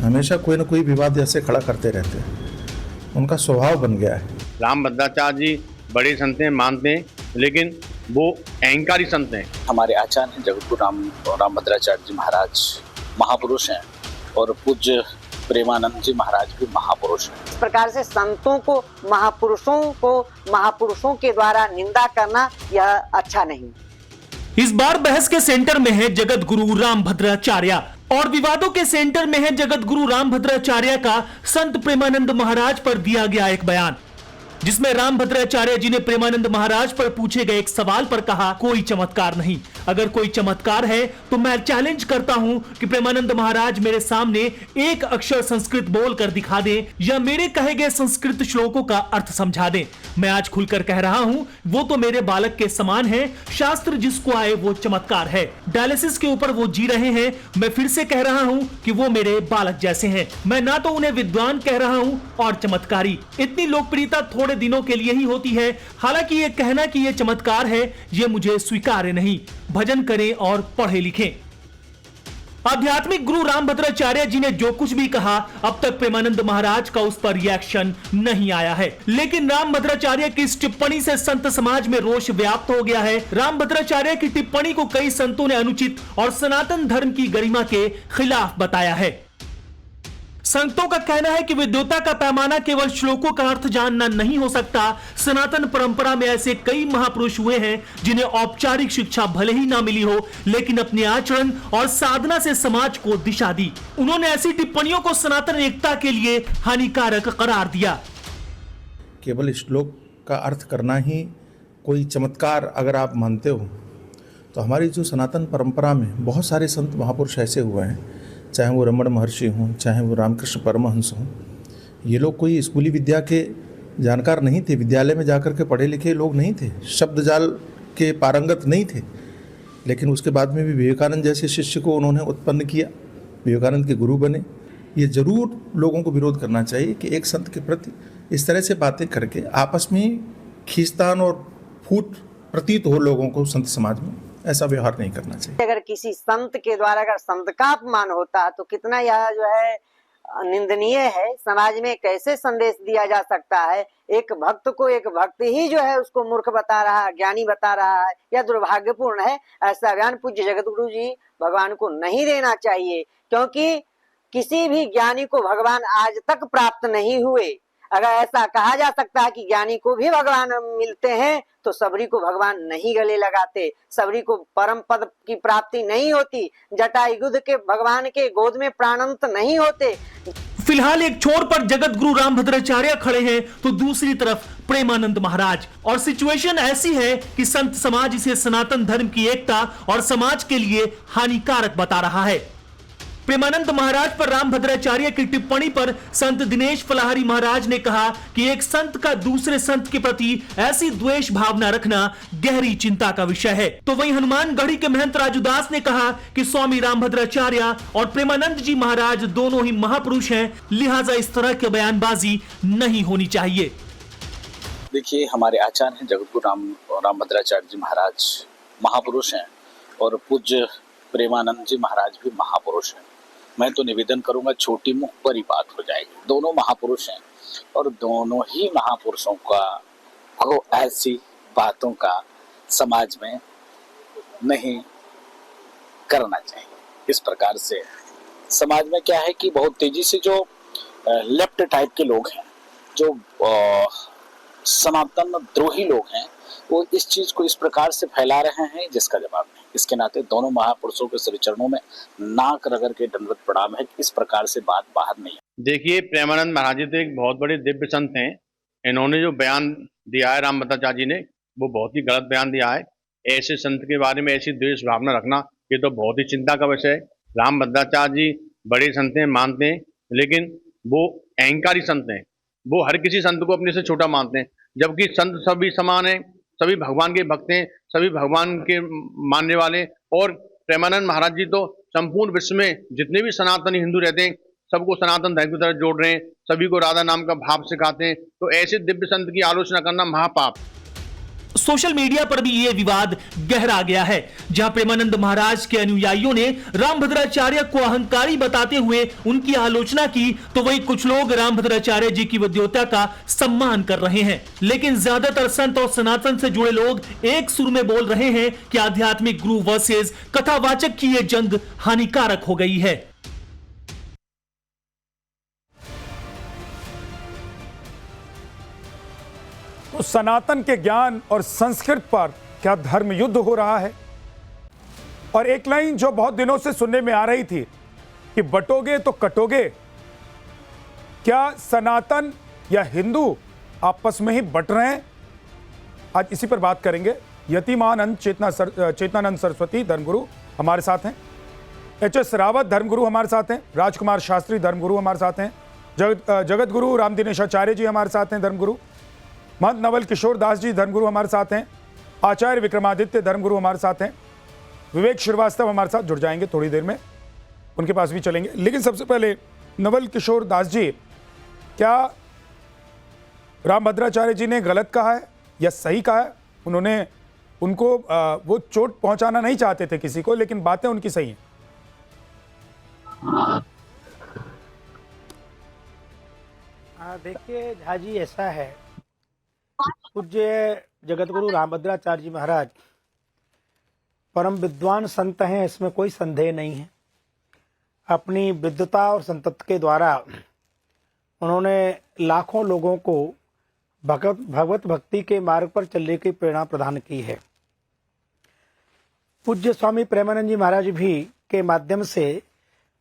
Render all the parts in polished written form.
हमेशा कोई ना कोई विवाद ऐसे खड़ा करते रहते हैं, उनका स्वभाव बन गया है। रामभद्राचार्य जी बड़े संत हैं, मानते हैं, लेकिन वो अहंकारी संत हैं। हमारे आचार्य हैं जगतगुरु रामभद्राचार्य जी महाराज महापुरुष हैं और पूज्य प्रेमानंद जी महाराज भी महापुरुष हैं। इस प्रकार से संतों को महापुरुषों के द्वारा निंदा करना यह अच्छा नहीं। इस बार बहस के सेंटर में है जगत गुरु रामभद्राचार्य और विवादों के सेंटर में है जगत गुरु रामभद्राचार्य का संत प्रेमानंद महाराज पर दिया गया एक बयान, जिसमें रामभद्राचार्य जी ने प्रेमानंद महाराज पर पूछे गए एक सवाल पर कहा, कोई चमत्कार नहीं। अगर कोई चमत्कार है तो मैं चैलेंज करता हूं कि प्रेमानंद महाराज मेरे सामने एक अक्षर संस्कृत बोलकर दिखा दें या मेरे कहे गए संस्कृत श्लोकों का अर्थ समझा दें। मैं आज खुलकर कह रहा हूं, वो तो मेरे बालक के समान है। शास्त्र जिसको आए वो चमत्कार है। डायलिसिस के ऊपर वो जी रहे हैं। मैं फिर से कह रहा हूं कि वो मेरे बालक जैसे हैं। मैं ना तो उन्हें विद्वान कह रहा हूं और चमत्कारी। इतनी लोकप्रियता थोड़े दिनों के लिए ही होती है। हालांकि ये कहना कि ये चमत्कार है, ये मुझे स्वीकार्य नहीं। भजन करें और पढ़े लिखें। आध्यात्मिक गुरु रामभद्राचार्य जी ने जो कुछ भी कहा, अब तक प्रेमानंद महाराज का उस पर रिएक्शन नहीं आया है। लेकिन रामभद्राचार्य की इस टिप्पणी से संत समाज में रोष व्याप्त हो गया है। रामभद्राचार्य की टिप्पणी को कई संतों ने अनुचित और सनातन धर्म की गरिमा के खिलाफ बताया है। संतों का कहना है कि विद्वता का पैमाना केवल श्लोकों का अर्थ जानना नहीं हो सकता। सनातन परंपरा में ऐसे कई महापुरुष हुए हैं जिन्हें औपचारिक शिक्षा भले ही ना मिली हो, लेकिन अपने आचरण और साधना से समाज को दिशा दी। उन्होंने ऐसी टिप्पणियों को सनातन एकता के लिए हानिकारक करार दिया। केवल श्लोक का अर्थ करना ही कोई चमत्कार अगर आप मानते हो, तो हमारी जो सनातन परंपरा में बहुत सारे संत महापुरुष ऐसे हुए हैं, चाहे वो रमण महर्षि हों, चाहे वो रामकृष्ण परमहंस हों। ये लोग कोई स्कूली विद्या के जानकार नहीं थे, विद्यालय में जाकर के पढ़े लिखे लोग नहीं थे, शब्द जाल के पारंगत नहीं थे, लेकिन उसके बाद में भी विवेकानंद जैसे शिष्य को उन्होंने उत्पन्न किया, विवेकानंद के गुरु बने। ये जरूर लोगों को विरोध करना चाहिए कि एक संत के प्रति इस तरह से बातें करके आपस में खींचतान और फूट प्रतीत हो लोगों को संत समाज में, ऐसा व्यवहार नहीं करना चाहिए। अगर किसी संत के द्वारा अगर संत का अपमान होता है तो कितना यह जो है निंदनीय है। समाज में कैसे संदेश दिया जा सकता है? एक भक्त को एक भक्त ही जो है उसको मूर्ख बता रहा है, ज्ञानी बता रहा है, यह दुर्भाग्यपूर्ण है। ऐसा बयान पूज्य जगतगुरु जी भगवान को नहीं देना चाहिए, क्योंकि किसी भी ज्ञानी को भगवान आज तक प्राप्त नहीं हुए। अगर ऐसा कहा जा सकता है कि ज्ञानी को भी भगवान मिलते हैं, तो सबरी को भगवान नहीं गले लगाते, सबरी को परम पद की प्राप्ति नहीं होती, जटायुध के भगवान के गोद में प्राणंत नहीं होते। फिलहाल एक छोर पर जगत गुरु रामभद्राचार्य खड़े हैं तो दूसरी तरफ प्रेमानंद महाराज, और सिचुएशन ऐसी है कि संत समाज इसे सनातन धर्म की एकता और समाज के लिए हानिकारक बता रहा है। प्रेमानंद महाराज पर रामभद्राचार्य की टिप्पणी पर संत दिनेश फलाहारी महाराज ने कहा कि एक संत का दूसरे संत के प्रति ऐसी द्वेष भावना रखना गहरी चिंता का विषय है। तो वहीं हनुमानगढ़ी के महंत राजूदास ने कहा कि स्वामी रामभद्राचार्य और प्रेमानंद जी महाराज दोनों ही महापुरुष हैं, लिहाजा इस तरह की बयानबाजी नहीं होनी चाहिए। देखिए, हमारे आचार्य हैं जगतगुरु रामभद्राचार्य जी महाराज महापुरुष हैं और पूज्य प्रेमानंद जी महाराज भी महापुरुष हैं। मैं तो निवेदन करूंगा, छोटी मुख पर ही बात हो जाएगी। दोनों महापुरुष हैं और दोनों ही महापुरुषों को ऐसी बातों का समाज में नहीं करना चाहिए। इस प्रकार से समाज में क्या है कि बहुत तेजी से जो लेफ्ट टाइप के लोग हैं, जो सनातन द्रोही लोग हैं, वो इस चीज को इस प्रकार से फैला रहे हैं जिसका जवाब नहीं। इसके नाते दोनों महापुरुषों के श्री चरणों में नाक रगड़ के दंडवत प्रणाम है। इस प्रकार से बात बाहर नहीं है। देखिए, प्रेमानंद महाराज जी तो एक बहुत बड़े दिव्य संत हैं। इन्होंने जो बयान दिया है रामभद्राचार्य जी ने, वो बहुत ही गलत बयान दिया है। ऐसे संत के बारे में ऐसी द्वेष भावना रखना, ये तो बहुत ही चिंता का विषय है। रामभद्राचार्य जी बड़े संत हैं, मानते हैं, लेकिन वो अहंकारी संत हैं। वो हर किसी संत को अपने से छोटा मानते हैं, जबकि संत सभी समान हैं, सभी भगवान के भक्त हैं, सभी भगवान के मानने वाले। और प्रेमानंद महाराज जी तो संपूर्ण विश्व में जितने भी सनातनी हिंदू रहते हैं, सबको सनातन धर्म की तरफ जोड़ रहे हैं, सभी को राधा नाम का भाव सिखाते हैं। तो ऐसे दिव्य संत की आलोचना करना महापाप। सोशल मीडिया पर भी यह विवाद गहरा गया है, जहां प्रेमानंद महाराज के अनुयायियों ने रामभद्राचार्य को अहंकारी बताते हुए उनकी आलोचना की, तो वहीं कुछ लोग रामभद्राचार्य जी की विद्वता का सम्मान कर रहे हैं। लेकिन ज्यादातर संत और सनातन से जुड़े लोग एक सुर में बोल रहे हैं कि आध्यात्मिक गुरु वर्सेस कथावाचक की यह जंग हानिकारक हो गई है। तो सनातन के ज्ञान और संस्कृत पर क्या धर्म युद्ध हो रहा है? और एक लाइन जो बहुत दिनों से सुनने में आ रही थी कि बटोगे तो कटोगे, क्या सनातन या हिंदू आपस में ही बट रहे हैं? आज इसी पर बात करेंगे। यतिमानंद चेतनानंद सरस्वती धर्मगुरु हमारे साथ हैं, एच.एस. रावत धर्मगुरु हमारे साथ हैं, राजकुमार शास्त्री धर्मगुरु हमारे साथ हैं, जगत गुरु राम दिनेशाचार्य जी हमारे साथ हैं धर्मगुरु, महंत नवल किशोर दास जी धर्मगुरु हमारे साथ हैं, आचार्य विक्रमादित्य धर्मगुरु हमारे साथ हैं, विवेक श्रीवास्तव हमारे साथ जुड़ जाएंगे थोड़ी देर में, उनके पास भी चलेंगे। लेकिन सबसे पहले नवल किशोर दास जी, क्या रामभद्राचार्य जी ने गलत कहा है या सही कहा है? उनको वो चोट पहुंचाना नहीं चाहते थे किसी को, लेकिन बातें उनकी सही हैं। देखिए झा जी, ऐसा है, पूज्य जगतगुरु रामभद्राचार्य जी महाराज परम विद्वान संत हैं, इसमें कोई संदेह नहीं है। अपनी विद्वता और संतत्व के द्वारा उन्होंने लाखों लोगों को भगवत भक्ति के मार्ग पर चलने की प्रेरणा प्रदान की है। पूज्य स्वामी प्रेमानंद जी महाराज भी के माध्यम से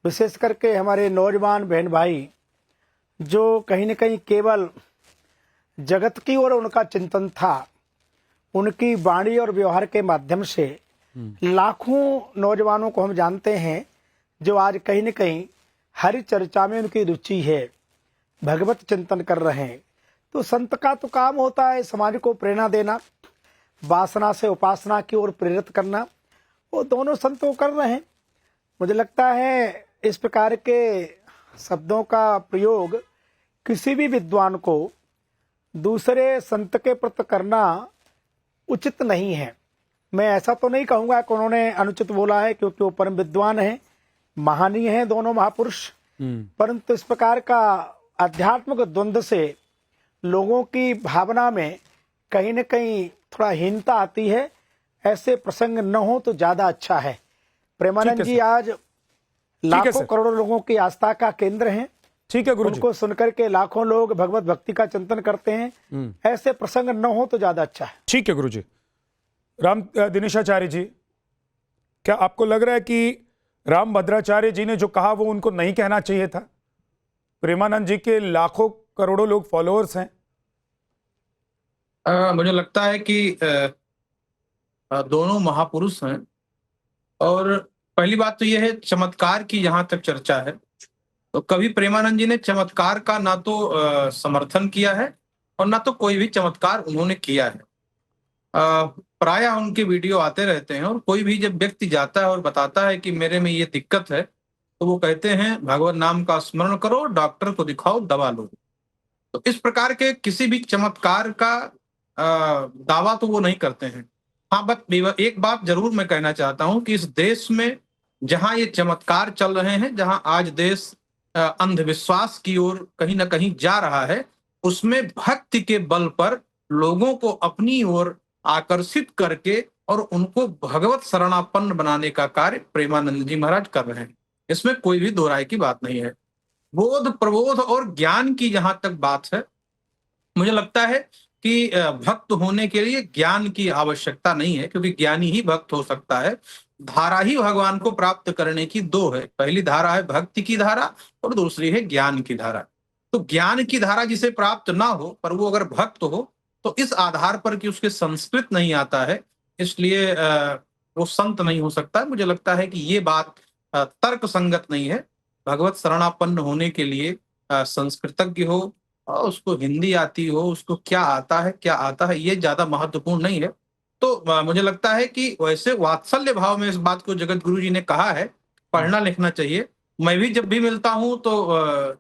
विशेष करके हमारे नौजवान बहन भाई जो कहीं न कहीं केवल जगत की ओर उनका चिंतन था, उनकी वाणी और व्यवहार के माध्यम से लाखों नौजवानों को हम जानते हैं जो आज कहीं न कहीं हरि चर्चा में उनकी रुचि है, भगवत चिंतन कर रहे हैं। तो संत का तो काम होता है समाज को प्रेरणा देना, वासना से उपासना की ओर प्रेरित करना, वो दोनों संतों कर रहे हैं। मुझे लगता है इस प्रकार के शब्दों का प्रयोग किसी भी विद्वान को दूसरे संत के प्रति करना उचित नहीं है। मैं ऐसा तो नहीं कहूंगा कि उन्होंने अनुचित बोला है, क्योंकि वो परम विद्वान हैं, महानीय हैं दोनों महापुरुष, परंतु इस प्रकार का आध्यात्मिक द्वंद्व से लोगों की भावना में कहीं न कहीं थोड़ा हीनता आती है। ऐसे प्रसंग न हो तो ज्यादा अच्छा है। प्रेमानंद जी आज लाखों करोड़ों लोगों की आस्था का केंद्र हैं। ठीक है गुरु जी, उनको सुनकर के लाखों लोग भगवत भक्ति का चिंतन करते हैं। ऐसे प्रसंग न हो तो ज्यादा अच्छा है। ठीक है गुरु जी। राम दिनेशाचार्य जी, क्या आपको लग रहा है कि रामभद्राचार्य जी ने जो कहा वो उनको नहीं कहना चाहिए था? प्रेमानंद जी के लाखों करोड़ों लोग फॉलोअर्स हैं। मुझे लगता है कि दोनों महापुरुष हैं, और पहली बात तो यह है, चमत्कार की जहां तक चर्चा है तो कभी प्रेमानंद जी ने चमत्कार का ना तो समर्थन किया है और ना तो कोई भी चमत्कार उन्होंने किया है। प्रायः उनके वीडियो आते रहते हैं, और कोई भी जब व्यक्ति जाता है और बताता है कि मेरे में ये दिक्कत है, तो वो कहते हैं भगवान नाम का स्मरण करो, डॉक्टर को दिखाओ, दवा लो। तो इस प्रकार के किसी भी चमत्कार का दावा तो वो नहीं करते हैं। हाँ, बस एक बात जरूर मैं कहना चाहता हूं कि इस देश में जहां ये चमत्कार चल रहे हैं, जहां आज देश अंधविश्वास की ओर कहीं ना कहीं जा रहा है, उसमें भक्ति के बल पर लोगों को अपनी ओर आकर्षित करके और उनको भगवत शरणापन्न बनाने का कार्य प्रेमानंद जी महाराज कर रहे हैं। इसमें कोई भी दो राय की बात नहीं है। बोध प्रबोध और ज्ञान की जहां तक बात है, मुझे लगता है कि भक्त होने के लिए ज्ञान की आवश्यकता नहीं है, क्योंकि ज्ञानी ही भक्त हो सकता है। धारा ही भगवान को प्राप्त करने की दो है, पहली धारा है भक्ति की धारा और दूसरी है ज्ञान की धारा। तो ज्ञान की धारा जिसे प्राप्त ना हो पर वो अगर भक्त हो, तो इस आधार पर कि उसके संस्कृत नहीं आता है, इसलिए वो संत नहीं हो सकता। मुझे लगता है कि ये बात तर्क संगत नहीं है। भगवत शरणापन्न होने के लिए संस्कृतज्ञ हो, और उसको हिंदी आती हो, उसको क्या आता है ये ज्यादा महत्वपूर्ण नहीं है। तो मुझे लगता है कि वैसे वात्सल्य भाव में इस बात को जगत गुरु जी ने कहा है, पढ़ना लिखना चाहिए। मैं भी जब भी मिलता हूं तो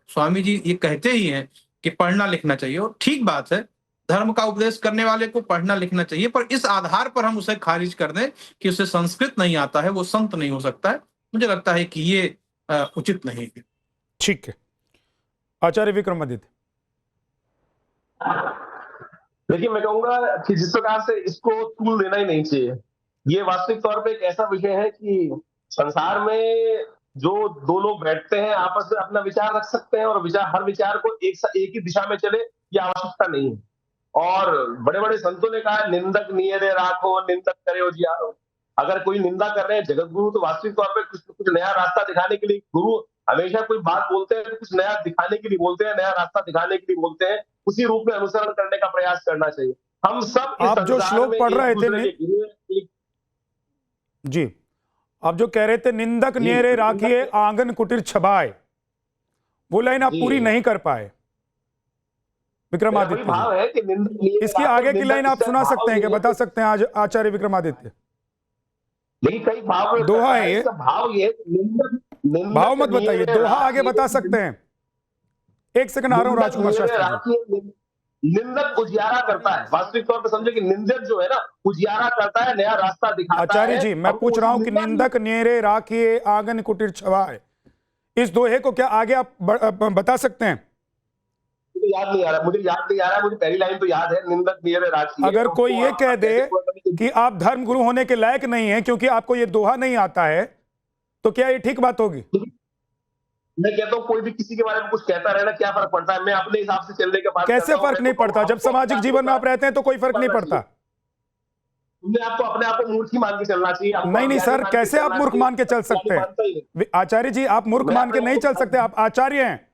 स्वामी जी ये कहते ही हैं कि पढ़ना लिखना चाहिए, और ठीक बात है। धर्म का उपदेश करने वाले को पढ़ना लिखना चाहिए, पर इस आधार पर हम उसे खारिज कर दें कि उसे संस्कृत नहीं आता है, वो संत नहीं हो सकता है, मुझे लगता है कि ये उचित नहीं है। ठीक है, आचार्य विक्रमादित्य। देखिए, मैं कहूंगा कि जिस प्रकार से इसको तूल देना ही नहीं चाहिए। ये वास्तविक तौर पे एक ऐसा विषय है कि संसार में जो दो लोग बैठते हैं आपस में अपना विचार रख सकते हैं और हर विचार को एक ही दिशा में चले, ये आवश्यकता नहीं है। और बड़े बड़े संतों ने कहा, निंदक नियरे राखो, निंदक करे उजियारो। अगर कोई निंदा कर रहे हैं जगत गुरु, तो वास्तविक तौर पे कुछ नया रास्ता दिखाने के लिए गुरु हमेशा कोई बात बोलते हैं तो कुछ नया दिखाने के लिए बोलते हैं, नया रास्ता दिखाने के लिए बोलते हैं, उसी रूप में अनुसरण करने का प्रयास करना चाहिए। हम सब आप जो श्लोक पढ़ रहे थे जी, आप जो कह रहे थे निंदक नियरे राखिए आंगन कुटीर छबाए, वो लाइन आप पूरी नहीं कर पाए विक्रमादित्य भाव है कि इसकी आगे की लाइन आप सुना सकते हैं, क्या बता सकते हैं आज आचार्य विक्रमादित्य? लेकिन कई भाव दोहा है ये, भाव ये भाव मत बताइए, दोहा आगे बता सकते हैं। एक सेकंड आ रहा हूं राजकुमार शास्त्री। निंदक उजियारा करता है, वास्तविक तौर पर समझे कि निंदक जो है ना उजियारा करता है, नया रास्ता दिखाता है। आचार्य जी, मैं पूछ रहा हूं कि निंदक नियरे राखिए आंगन कुटीर छबाए, इस दोहे को क्या आगे आप बता सकते हैं? मुझे याद नहीं आ रहा, मुझे पहली लाइन तो याद है, निंदक नियरे राखिए। अगर कोई ये कह दे कि आप धर्म गुरु होने के लायक नहीं है क्योंकि आपको ये दोहा नहीं आता है, तो क्या ये ठीक बात होगी? मैं कहता हूँ कोई भी किसी के बारे में कुछ कहता रहना, क्या फर्क पड़ता है? मैं अपने हिसाब से चलने के बाद कैसे फर्क नहीं पड़ता? जब सामाजिक जीवन में आप रहते हैं तो कोई फर्क नहीं पड़ता। आपको अपने आप को मूर्ख ही मान के चलना चाहिए। नहीं सर, कैसे आप मूर्ख मान के चल सकते हैं? आचार्य जी, आप मूर्ख मान के नहीं चल सकते, आप आचार्य हैं,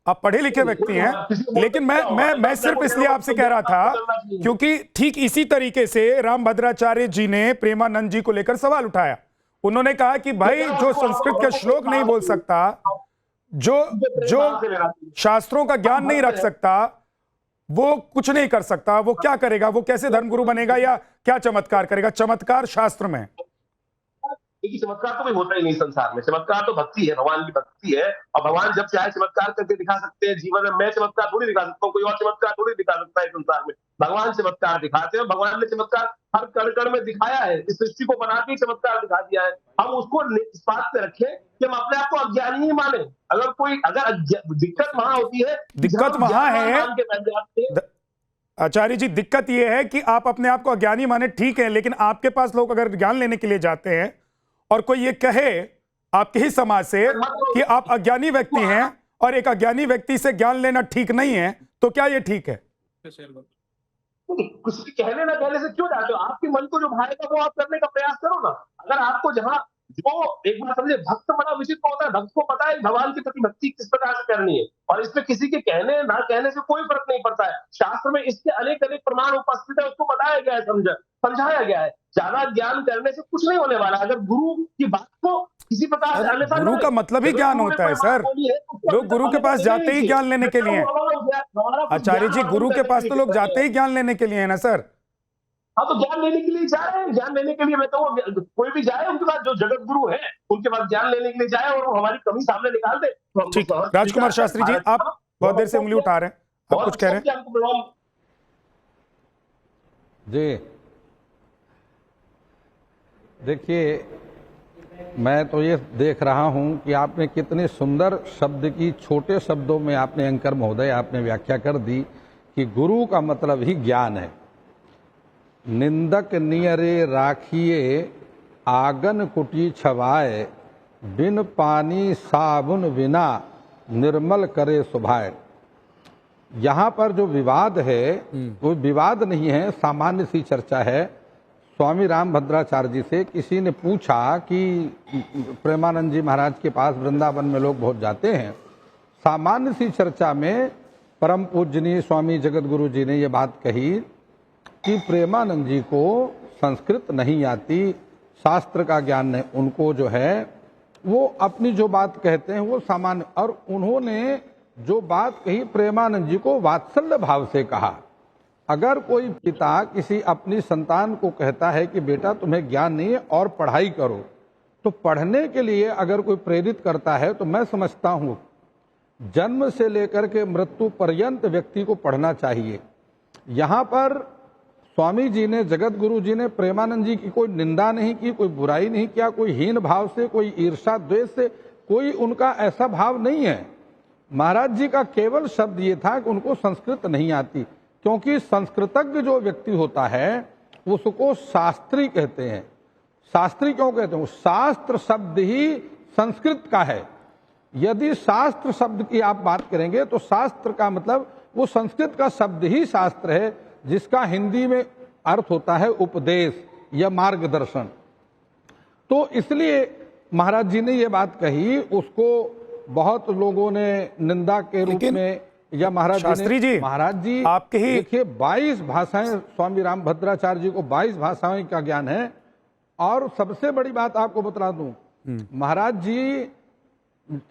आप पढ़े लिखे व्यक्ति हैं। लेकिन मैं सिर्फ इसलिए आपसे कह रहा था क्योंकि ठीक इसी तरीके से रामभद्राचार्य जी ने प्रेमानंद जी को लेकर सवाल उठाया। उन्होंने कहा कि भाई जो संस्कृत के श्लोक नहीं बोल सकता, जो शास्त्रों का ज्ञान नहीं रख सकता, वो कुछ नहीं कर सकता, वो क्या करेगा? वो कैसे धर्मगुरु बनेगा या क्या चमत्कार करेगा? चमत्कार शास्त्र में, देखिए चमत्कार तो कोई होता ही नहीं संसार में। चमत्कार तो भक्ति है, भगवान की भक्ति है, और भगवान जब चाहे चमत्कार करके दिखा सकते हैं जीवन में। मैं चमत्कार थोड़ी दिखा सकता हूँ, कोई और चमत्कार थोड़ी दिखा सकता है संसार में। भगवान चमत्कार दिखाते हैं, भगवान ने चमत्कार हर कण कण में दिखाया है, इस सृष्टि को बना के चमत्कार दिखा दिया है। हम उसको इस बात पे रखें कि हम अपने आप को अज्ञानी ही माने। अगर दिक्कत वहां होती है, दिक्कत वहां है आचार्य जी, दिक्कत यह है कि आप अपने आप को अज्ञानी माने, ठीक है, लेकिन आपके पास लोग अगर ज्ञान लेने के लिए जाते हैं और कोई ये कहे आपके ही समाज से कि आप अज्ञानी व्यक्ति हैं और एक अज्ञानी व्यक्ति से ज्ञान लेना ठीक नहीं है, तो क्या ये ठीक है? कुछ कहने ना कहने से क्यों जाते हो? आपके मन को जो भाएगा वो आप करने का प्रयास करो ना। अगर आपको जहां जो एक बार समझे, भक्त बड़ा विचित्र होता है। भक्त को पता है भगवान के प्रति भक्ति किस प्रकार से करनी है, और इसमें किसी के कहने ना कहने से कोई फर्क नहीं पड़ता है। शास्त्र में इसके अनेक अनेक प्रमाण उपस्थित है, उसको बताया गया है, समझाया गया है। ज्यादा ज्ञान करने से कुछ नहीं होने वाला। अगर गुरु की बात को किसी प्रकार से, गुरु का मतलब ही ज्ञान होता है सर। लोग गुरु के पास जाते ही ज्ञान लेने के लिए। आचार्य जी, गुरु के पास तो लोग जाते ही ज्ञान लेने के लिए है ना सर। हाँ, तो ज्ञान लेने के लिए जा रहे हैं। ज्ञान लेने के लिए मैं तो कोई भी जाए उनके पास, जो जगत गुरु है उनके पास ज्ञान लेने के लिए जाए और वो हमारी कमी सामने निकाल दे। ठीक, राजकुमार शास्त्री जी, आप बहुत देर से उंगली उठा रहे हैं, आप कुछ कह रहे हैं? जी देखिए, मैं तो ये देख रहा हूं कि आपने कितने सुंदर शब्द की, छोटे शब्दों में आपने, एंकर महोदय, आपने व्याख्या कर दी कि गुरु का मतलब ही ज्ञान है। निंदक नियरे राखिए आंगन कुटी छवाए, बिन पानी साबुन बिना निर्मल करे सुभाए। यहाँ पर जो विवाद है वो विवाद नहीं है, सामान्य सी चर्चा है। स्वामी रामभद्राचार्य जी से किसी ने पूछा कि प्रेमानंद जी महाराज के पास वृंदावन में लोग बहुत जाते हैं। सामान्य सी चर्चा में परम पूजनीय स्वामी जगतगुरु जी ने ये बात कही कि प्रेमानंद जी को संस्कृत नहीं आती, शास्त्र का ज्ञान नहीं, उनको जो है वो अपनी जो बात कहते हैं वो सामान्य, और उन्होंने जो बात कही प्रेमानंद जी को वात्सल्य भाव से कहा। अगर कोई पिता किसी अपनी संतान को कहता है कि बेटा तुम्हें ज्ञान नहीं है और पढ़ाई करो, तो पढ़ने के लिए अगर कोई प्रेरित करता है तो मैं समझता हूँ जन्म से लेकर के मृत्यु पर्यंत व्यक्ति को पढ़ना चाहिए। यहाँ पर स्वामी जी ने, जगत गुरु जी ने प्रेमानंद जी की कोई निंदा नहीं की, कोई बुराई नहीं किया, कोई हीन भाव से, कोई ईर्षा द्वेष से, कोई उनका ऐसा भाव नहीं है। महाराज जी का केवल शब्द ये था कि उनको संस्कृत नहीं आती, क्योंकि संस्कृतज्ञ जो व्यक्ति होता है उसको शास्त्री कहते हैं। शास्त्री क्यों कहते हैं? शास्त्र शब्द ही संस्कृत का है। यदि शास्त्र शब्द की आप बात करेंगे तो शास्त्र का मतलब वो संस्कृत का शब्द ही शास्त्र है, जिसका हिंदी में अर्थ होता है उपदेश या मार्गदर्शन। तो इसलिए महाराज जी ने ये बात कही, उसको बहुत लोगों ने निंदा के रूप में, या महाराज जी आपके ही देखिए 22 भाषाएं, स्वामी रामभद्राचार्य जी को 22 भाषाओं का ज्ञान है। और सबसे बड़ी बात आपको बता दूं, महाराज जी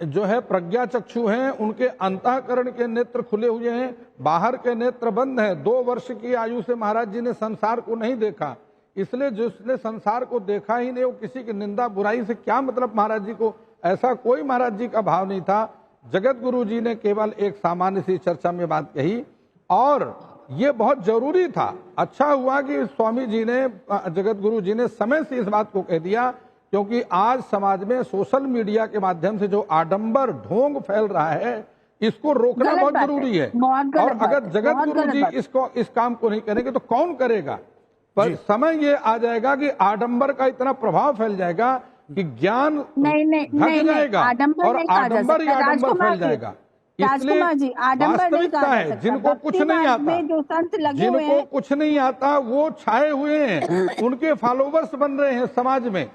जो है प्रज्ञा चक्षु हैं, उनके अंतःकरण के नेत्र खुले हुए हैं, बाहर के नेत्र बंद हैं। 2 वर्ष की आयु से महाराज जी ने संसार को नहीं देखा, इसलिए जिसने संसार को देखा ही नहीं, वो किसी की निंदा बुराई से क्या मतलब महाराज जी को, ऐसा कोई महाराज जी का भाव नहीं था। जगत गुरु जी ने केवल एक सामान्य सी चर्चा में बात कही, और ये बहुत जरूरी था। अच्छा हुआ कि स्वामी जी ने, जगत गुरु जी ने समय से इस बात को कह दिया, क्योंकि आज समाज में सोशल मीडिया के माध्यम से जो आडंबर ढोंग फैल रहा है, इसको रोकना बहुत जरूरी है। और अगर जगत गुरु जी इस काम को नहीं करेंगे तो कौन करेगा? पर समय ये आ जाएगा कि आडंबर का इतना प्रभाव फैल जाएगा कि ज्ञान ढक जाएगा और आडंबर ही आडंबर फैल जाएगा। इसलिए वास्तविकता है, जिनको कुछ नहीं आता, जिनको कुछ नहीं आता वो छाए हुए हैं, उनके फॉलोवर्स बन रहे हैं समाज में।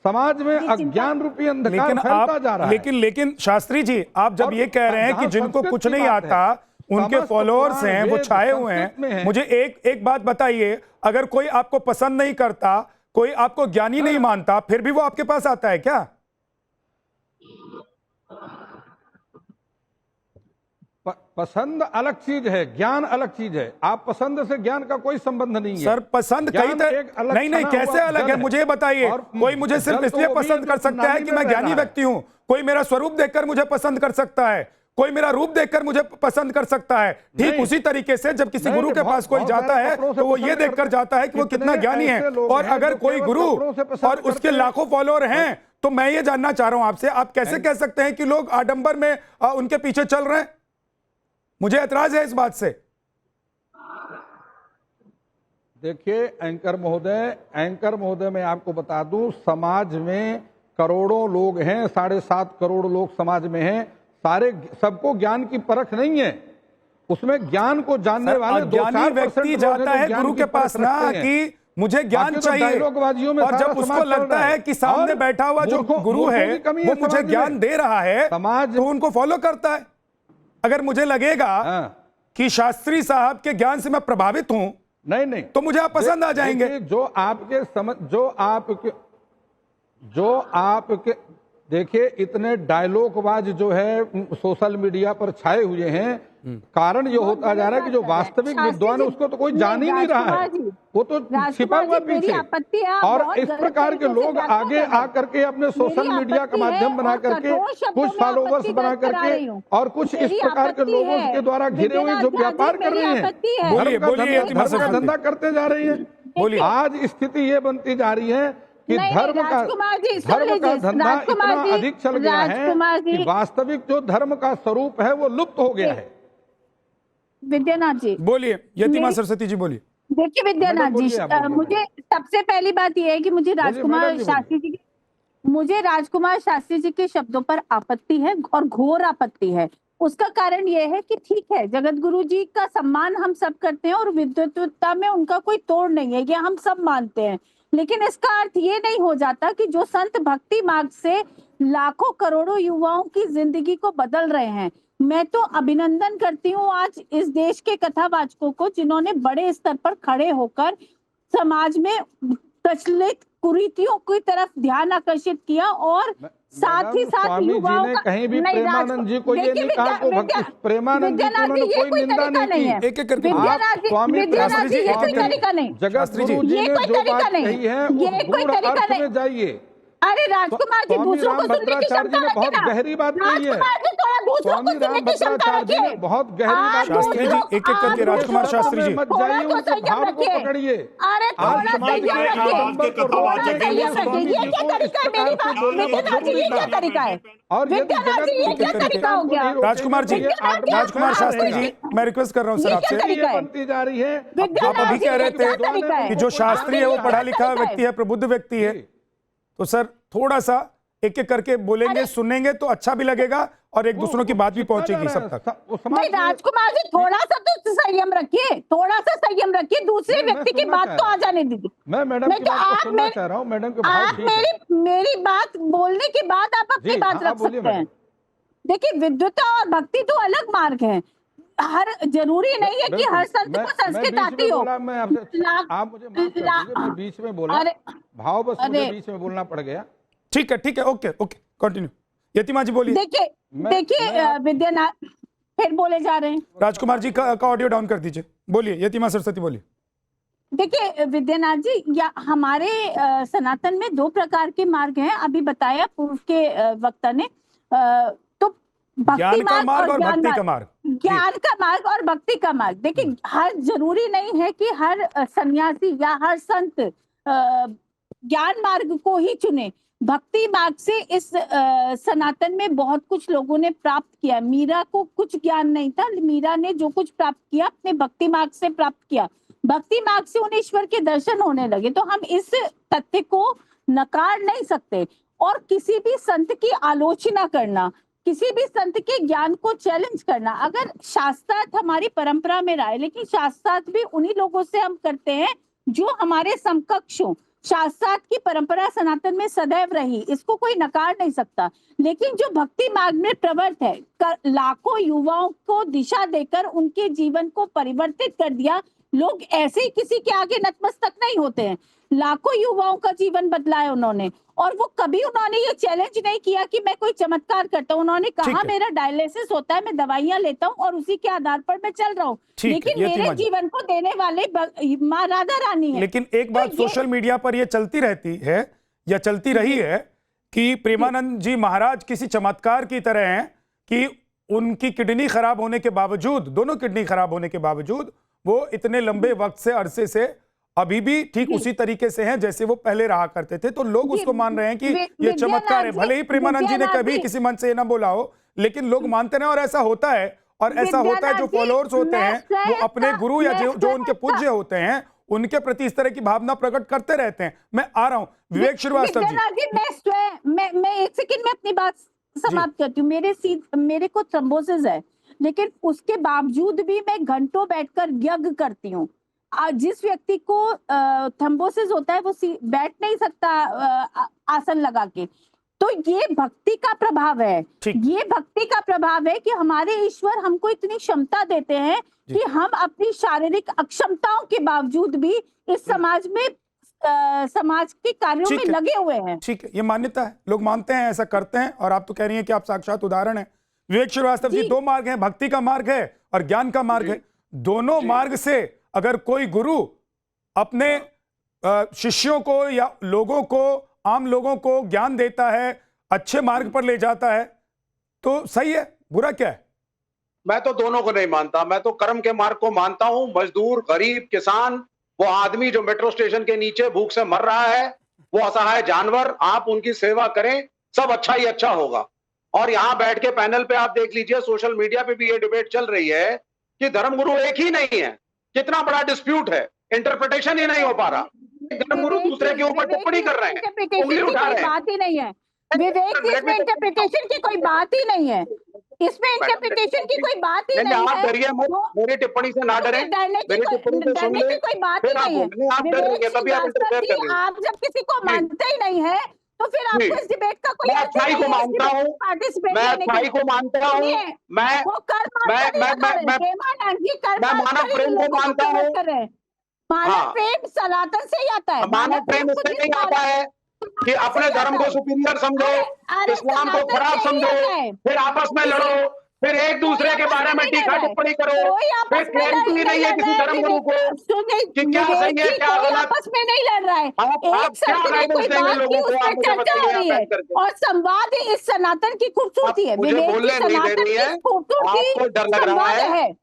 समाज में अज्ञान रूपी अंधकार फैलता जा रहा है। लेकिन शास्त्री जी, आप जब ये कह रहे हैं कि जिनको कुछ नहीं आता उनके फॉलोअर्स हैं, वो छाए हुए हैं, मुझे एक बात बताइए, अगर कोई आपको पसंद नहीं करता, कोई आपको ज्ञानी नहीं मानता, फिर भी वो आपके पास आता है क्या? पसंद अलग चीज है, ज्ञान अलग चीज है। आप पसंद से ज्ञान का कोई संबंध नहीं है सर। पसंद कई नहीं, कैसे अलग है मुझे बताइए। कोई मुझे सिर्फ इसलिए पसंद कर सकता है कि मैं ज्ञानी व्यक्ति हूं, कोई मेरा स्वरूप देखकर मुझे पसंद कर सकता है, कोई मेरा रूप देखकर मुझे पसंद कर सकता है। ठीक उसी तरीके से जब किसी गुरु के पास कोई जाता है तो वो ये देखकर जाता है कि वो कितना ज्ञानी है। और अगर कोई गुरु और उसके लाखों फॉलोअर हैं, तो मैं ये जानना चाह रहा हूं आपसे, आप कैसे कह सकते हैं कि लोग आडंबर में उनके पीछे चल रहे हैं? मुझे ऐतराज है इस बात से। देखिए एंकर महोदय, मैं आपको बता दूं, समाज में करोड़ों लोग हैं, 7.5 करोड़ लोग समाज में हैं। सबको ज्ञान की परख नहीं है, उसमें ज्ञान को जानने वाले 2-4% व्यक्ति जाता है गुरु के पास ना कि मुझे ज्ञान चाहिए, और जब उसको लगता है कि सामने बैठा हुआ जो गुरु है वो मुझे ज्ञान दे रहा है, तो उनको फॉलो करता है। अगर मुझे लगेगा कि शास्त्री साहब के ज्ञान से मैं प्रभावित हूं, नहीं, तो मुझे आप पसंद आ जाएंगे। जो आपके देखिए इतने डायलॉगबाज जो है सोशल मीडिया पर छाए हुए हैं, कारण ये होता जा रहा है कि जो वास्तविक विद्वान है उसको तो कोई जान ही नहीं रहा है, वो तो छिपा हुआ पीछे। और इस प्रकार के लोग आगे आकर के अपने सोशल मीडिया का माध्यम बना करके, कुछ फॉलोवर्स बना करके, और कुछ इस प्रकार के लोगों के द्वारा घिरे हुए जो व्यापार कर रहे हैं, धर्म का धंधा करते जा रहे हैं। आज स्थिति ये बनती जा रही है कि धर्म का धंधा इतना अधिक चल गया है कि वास्तविक जो धर्म का स्वरूप है वो लुप्त हो गया है। विद्यानाथ जी बोलिए, यतिमा सरस्वती जी बोलिए। देखिए विद्यानाथ जी, मुझे सबसे पहली बात यह है कि मुझे राजकुमार शास्त्री जी के शब्दों पर आपत्ति है, और घोर आपत्ति है। उसका कारण यह है कि ठीक है, जगत गुरु जी का सम्मान हम सब करते हैं और विद्वत्ता में उनका कोई तोड़ नहीं है, ये हम सब मानते हैं, लेकिन इसका अर्थ ये नहीं हो जाता कि जो संत भक्ति मार्ग से लाखों करोड़ों युवाओं की जिंदगी को बदल रहे हैं। मैं तो अभिनंदन करती हूँ आज इस देश के कथावाचकों को, जिन्होंने बड़े स्तर पर खड़े होकर समाज में प्रचलित कुरीतियों की तरफ ध्यान आकर्षित किया, और साथ ही साथ युवाओं का कहीं भी प्रेमानंद जी को ये नहीं कहा कि प्रेमानंद जी को उन्होंने कोई निंदा नहीं की। एक करके विद्यानाथ जी, ये कोई तरीका नहीं, जगत गुरु जी ने जो बात कही है ये कोई तरीका नहीं जाइए। अरे राजकुमार जी, दूसरों को सुनने की क्षमता रखिए ना। बहुत गहरी बात कही है। राजकुमार जी थोड़ा दूसरों को स्वामी सुनने की क्षमता रामभद्राचार्य जी ने रखिए। बहुत गहरी आप बात शास्त्री जी, दूसरों- एक-एक करके आप राजकुमार दूसरों शास्त्री जी। मत थोड़ा जाइए, तो उनके संयम भाव को रखिए। पकड़िए। अरे आज थोड़ा समाज संयम के रखिए, आडंबर को थोड़ा रोकने के लिए संयम रखिए। स्वामी ये जी क्या को तरीका है? इस मेरी प्रकार बात, से बोलना बहुत विद्यानाथ जी, जरूरी ये क्या था। तरीका है? और यदि विद्यानाथ जगत जी, ये गुरु क्या के तरीका हो गया? राजकुमार जी, राजकुमार शास्त्री जी, मैं रिक्वेस्ट कर रहा हूँ सर ये क्या आपसे तरीका है? बनती जा रही है। आप अभी कह रहे थे कि जो शास्त्री है वो पढ़ा लिखा तरीका है? व्यक्ति है, प्रबुद्ध व्यक्ति है, तो सर थोड़ा सा एक एक करके बोलेंगे, सुनेंगे तो अच्छा भी लगेगा और एक दूसरों की बात भी पहुंचेगी सब तक। नहीं राजकुमार जी, थोड़ा सा तो संयम रखिए, थोड़ा सा संयम रखिए, दूसरे मैं व्यक्ति की सुनना बात चाह तो रहा आ जाने दीजिए। मैं मैडम नहीं की तो बात को आप सुनना मेरे- चाह रहा हूँ। मैडम के भाव आप ठीक है। मेरी बात बोलने के बाद आप अपनी जी, बात हाँ, रख आप बोलिए सकते हैं। मैडम। देखिए, विद्वता और भक्ति तो अलग मार्ग हैं। हर जरूरी नहीं है कि बिल्कुल। हर संत मैं को संस्कृत बीच में आती हो। बोला, मैं आपसे, आप मुझे माफ कर दीजिए, मैं बीच में बोला, अरे भाव बस मुझे अरे बीच में बोलना पड़ गया। ठीक है, ओके ओके, कंटिन्यू। यतिमा जी बोलिए। देखिए विद्यानाथ फिर बोले जा रहे हैं। राजकुमार जी का ऑडियो डाउन कर दीजिए, बोलिए। यतिमा सरस्वती बोलिए। देखिए विद्यानाथ जी, या हमारे सनातन में दो प्रकार के मार्ग हैं, अभी बताया पूर्व के वक्ता ने। तो भक्ति ज्ञान का मार्ग और ज्ञान भक्ति का मार्ग। ज्ञान का मार्ग और भक्ति का मार्ग। देखिए, हर जरूरी नहीं है कि हर सन्यासी या हर संत ज्ञान मार्ग को ही चुने। भक्ति मार्ग से इस सनातन में बहुत कुछ लोगों ने प्राप्त किया। मीरा को कुछ ज्ञान नहीं था, मीरा ने जो कुछ प्राप्त किया अपने भक्ति मार्ग से प्राप्त किया। भक्ति मार्ग से उन्हें ईश्वर के दर्शन होने लगे। तो हम इस तथ्य को नकार नहीं सकते। और किसी भी संत की आलोचना करना, किसी भी संत के ज्ञान को चैलेंज करना, अगर शास्त्रार्थ हमारी परंपरा में रहा है, लेकिन शास्त्रार्थ भी उन्हीं लोगों से हम करते हैं जो हमारे समकक्ष हो। शास्त्रार्थ की परंपरा सनातन में सदैव रही, इसको कोई नकार नहीं सकता। लेकिन जो भक्ति मार्ग में प्रवृत्त है, लाखों युवाओं को दिशा देकर उनके जीवन को परिवर्तित कर दिया। लोग ऐसे ही किसी के आगे नतमस्तक नहीं होते हैं। लाखों युवाओं का जीवन बदला है उन्होंने। और वो कभी उन्होंने ये चैलेंज नहीं किया कि मैं कोई चमत्कार करता हूँ। उन्होंने कहा मेरा डायलिसिस होता है, मैं दवाइयां लेता हूँ और उसी के आधार पर मैं चल रहा हूँ। लेकिन मेरे जीवन को देने वाले माँ राधा रानी है। लेकिन एक बात सोशल मीडिया पर ये चलती रहती है या चलती रही है कि प्रेमानंद जी महाराज किसी चमत्कार की तरह हैं कि उनकी किडनी खराब होने के बावजूद, दोनों किडनी खराब होने के बावजूद, वो इतने लंबे वक्त से, अरसे से अभी भी ठीक उसी तरीके से हैं जैसे वो पहले रहा करते थे। तो लोग उसको मान रहे हैं कि ये चमत्कार है। भले ही प्रेमानंद जी ने कभी किसी मन से ये ना बोला हो, लेकिन लोग मानते हैं और ऐसा होता है। और ऐसा होता है, जो फॉलोअर्स होते हैं वो अपने गुरु या जो उनके पूज्य होते हैं उनके प्रति इस तरह की भावना प्रकट करते रहते हैं। मैं आ रहा हूं विवेक श्रीवास्तव जी। मैं एक सेकंड में अपनी बात समाप्त करती हूँ। मेरे को थ्रोम्बोसिस है, लेकिन उसके बावजूद भी मैं घंटों बैठकर यज्ञ करती हूँ। जिस व्यक्ति को थ्रोम्बोसिस होता है वो बैठ नहीं सकता आसन लगा के। तो ये भक्ति का प्रभाव है। ये भक्ति का प्रभाव है कि हमारे ईश्वर हमको इतनी क्षमता देते हैं कि हम अपनी शारीरिक अक्षमताओं के बावजूद भी इस समाज में समाज के कार्यों में लगे हुए हैं। ठीक है, ये मान्यता है, लोग मानते हैं, ऐसा करते हैं। और आप तो कह रही हैं कि आप साक्षात उदाहरण है। विवेक श्रीवास्तव जी, दो मार्ग हैं, भक्ति का मार्ग है और ज्ञान का मार्ग है। दोनों मार्ग से अगर कोई गुरु अपने शिष्यों को या लोगों को, आम लोगों को ज्ञान देता है, अच्छे मार्ग पर ले जाता है, तो सही है, बुरा क्या है? मैं तो दोनों को नहीं मानता। मैं तो कर्म के मार्ग को मानता हूं। मजदूर, गरीब, किसान, वो आदमी जो मेट्रो स्टेशन के नीचे भूख से मर रहा है, वो असहाय जानवर, आप उनकी सेवा करें, सब अच्छा ही अच्छा होगा। और यहाँ बैठ के पैनल पे आप देख लीजिए, सोशल मीडिया पे भी ये डिबेट चल रही है कि धर्मगुरु एक ही नहीं है। कितना बड़ा डिस्प्यूट है, इंटरप्रिटेशन ही नहीं हो पा रहा। धर्मगुरु दूसरे के ऊपर टिप्पणी कर रहे हैं, उंगली उठा रहे हैं। बात ही नहीं है विवेक, इसमें इंटरप्रिटेशन की कोई बात ही नहीं है। इसमें इंटरप्रिटेशन की कोई बात ही नहीं है। आप डरिए मत, मेरी टिप्पणी से ना डरें, मेरी टिप्पणी से सुन लें, कोई बात ही नहीं है। आप डरेंगे तभी आप इंटरफेयर कर रहे हैं। आप जब किसी को मानते ही नहीं है तो फिर आपको इस डिबेट का कोई मैं अच्छाई को मानता हूँ, मैं अच्छाई को मानता हूँ, मैं मानव प्रेम को मानता हूँ। मानव प्रेम सनातन से ही आता है। मानव प्रेम इससे नहीं आता है कि अपने धर्म को सुपीरियर समझो, इस्लाम को खराब समझो, फिर आपस में लड़ो, फिर एक दूसरे के बारे में टीका टिप्पणी करो, फिर क्लैरिटी नहीं है किसी धर्म गुरु को कि क्या सही है क्या गलत। आपस में नहीं लड़ रहा है, आप एक क्या शब्द ने कोई गाइडेंस देंगे बात की लोगों उस को? पर आप मुझे चर्चा हो बताइए रही आप है बैठ करके। और संवाद ही इस सनातन की खूबसूरती है। मुझे विवेक जी, बोलने नहीं दे सनातन रही की है, खूबसूरती आपको डर लग रहा संवाद है।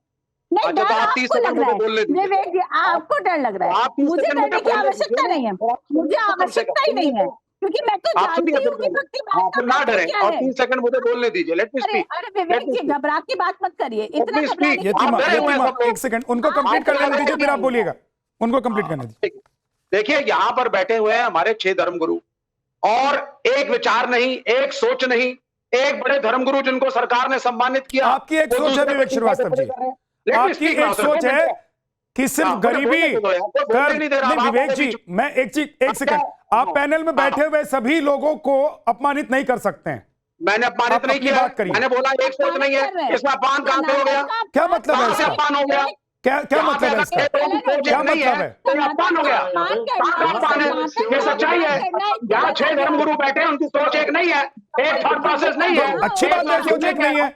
नहीं अच्छा, डर तो आप 30 आपको सेकंड लग रहा मुझे बोलने है दीजिए। विवेक जी, आपको डर लग रहा है, आप 30 मुझे सेकंड डरने मुझे की बोलने आवश्यकता दीजिए। नहीं है, आप मुझे सुनिए तो कम से आवश्यकता ही कम। नहीं है, क्योंकि मैं तो आप सुनिए जानती फिर हूँ कि बोलिए। भक्ति हाँ, मार्ग फिर का ना महत्व डरें क्या और है। 30 सेकंड मुझे बोलने दीजिए। लेट मी अरे स्पीक। अरे विवेक जी, घबरा के बात मत करिए, इतना घबराने की यतिमा आप डरे हुए हैं यतिमा सब लोग। एक सेकंड, उनको कंप्लीट आपको करने लगा दीजिए, कि- फिर आप बोलिएगा। उनको कंप्लीट करने दीजिए। देखिए, यहाँ पर बैठे हुए हैं हमारे 6 धर्मगुरु, और एक विचार नहीं, एक सोच नहीं, एक बड़े धर्मगुरु जिनको सरकार ने सम्मानित किया। आपकी एक वो सोच है दूसरे विवेक पर श्रीवास्तव जी, टिप्पणी कर रहे हैं। Let me आपकी speak now, एक sir. सोच दो है मिनट। कि सिर्फ हाँ, मुझे गरीबी बोलने दो यार, कोई बोलने कर नहीं दे रहा, नहीं अब आप विवेक आगे जी, बीच- मैं एक चीज, एक अब सेकंड, क्या- आप पैनल में बैठे हुए सभी लोगों को अपमानित नहीं कर सकते हैं। मैंने अपमानित आप नहीं अपनी किया। बात करिए। मैंने बोला एक सोच नहीं है, इसमें अपमान कहां से हो गया? क्या मतलब है कहां से इसका? अपमान हो गया? क्या क्या यहाँ पे मतलब है अगर इसका? 6 लोगों की सोच क्या एक नहीं मतलब है, है? तो ये अपमान हो गया। कहां का अपमान है? ये सच्चाई है। यहाँ 6 धर्मगुरु बैठे हैं, उनकी सोच एक नहीं है, एक थॉट प्रोसेस नहीं है। तो अच्छी बात है, सोच एक नहीं है।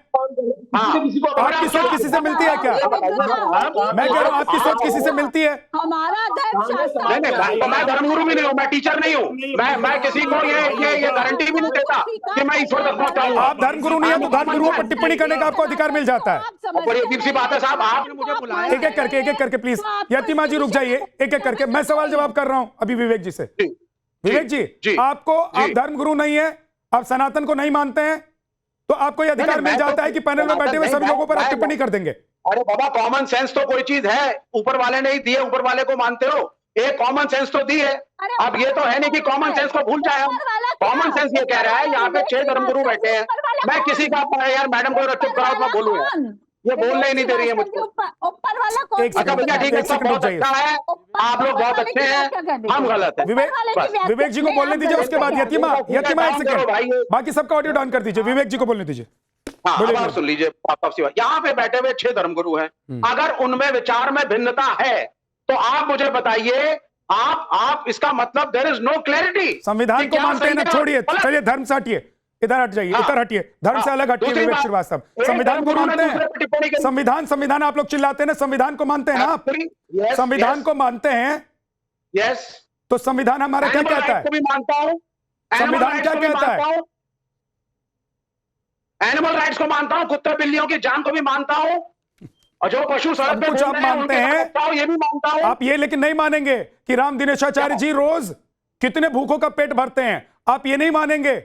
आपकी सोच किसी से मिलती है क्या? मैं कह रहा हूँ आपकी सोच किसी से मिलती है? हमारा धर्म शास्त्र नहीं, मैं धर्मगुरु भी नहीं हूँ, मैं टीचर नहीं हूँ। मैं किसी को ये गारंटी भी नहीं देता कि मैं ईश्वर तक पहुंचाऊंगा। आप धर्मगुरु नहीं है तो धर्मगुरुओं पर टिप्पणी करने का आपको अधिकार मिल जाता है। और बड़ी अजीब सी बात है साहब, आपने मुझे बुलाया। एक एक करके प्लीज, यतिमा जी रुक जाइए, एक एक करके मैं सवाल जवाब कर रहा हूं अभी विवेक जी से। विवेक जी, आपको, आप धर्मगुरु नहीं है, आप सनातन को नहीं मानते हैं, तो आपको यह अधिकार मिल जाता है कि पैनल में बैठे हुए सभी लोगों पर आप टिप्पणी कर देंगे। अरे बाबा, कॉमन सेंस तो कोई चीज है, ऊपर वाले ने ही दी है, ऊपर वाले को मानते हो, एक कॉमन सेंस तो दी है। अब ये तो है नहीं कि कॉमन सेंस को भूल जाए हम। कॉमन सेंस ये कह रहा है, यहाँ पे 6 धर्मगुरु बैठे हैं, मैं किसी का यार मैडम को चुप कराओ, मैं बोलूं यार, ये बोलने ही नहीं दे रही है मुझको। ऊपर वाला कौन? अच्छा भैया ठीक है, सब बहुत अच्छा है, आप लोग बहुत अच्छे हैं, हम गलत है। विवेक जी को बोलने दीजिए, उसके बाद यतिमा एक सेकंड, बाकी सबका ऑडियो डाउन कर दीजिए, विवेक जी को बोलने दीजिए। हाँ, अब आप सुन लीजिए, यहाँ पे बैठे हुए 6 धर्मगुरु हैं, अगर उनमें विचार में भिन्नता है तो आप मुझे बताइए, आप इसका मतलब देयर इज नो क्लैरिटी। संविधान को मानते हैं ना, छोड़िए, चलिए धर्म से हटिए, इधर हट जाइए, इधर हटिए, धर्म से अलग हटिए। विवेक श्रीवास्तव, संविधान को मानते हैं? संविधान आप लोग चिल्लाते हैं ना, संविधान को मानते हैं ना आप? संविधान को मानते हैं? यस। तो संविधान हमारा क्या कहता है? भी मानता हूं। संविधान क्या कहता है? एनिमल राइट्स को मानता हूं, कुत्ते बिल्लियों की जान को भी मानता हूं, और जो पशु सड़क पे कुछ आप मानते हैं, ये भी मानता हूं। आप ये लेकिन नहीं मानेंगे कि राम दिनेशाचार्य जी रोज कितने भूखों का पेट भरते हैं। आप ये नहीं मानेंगे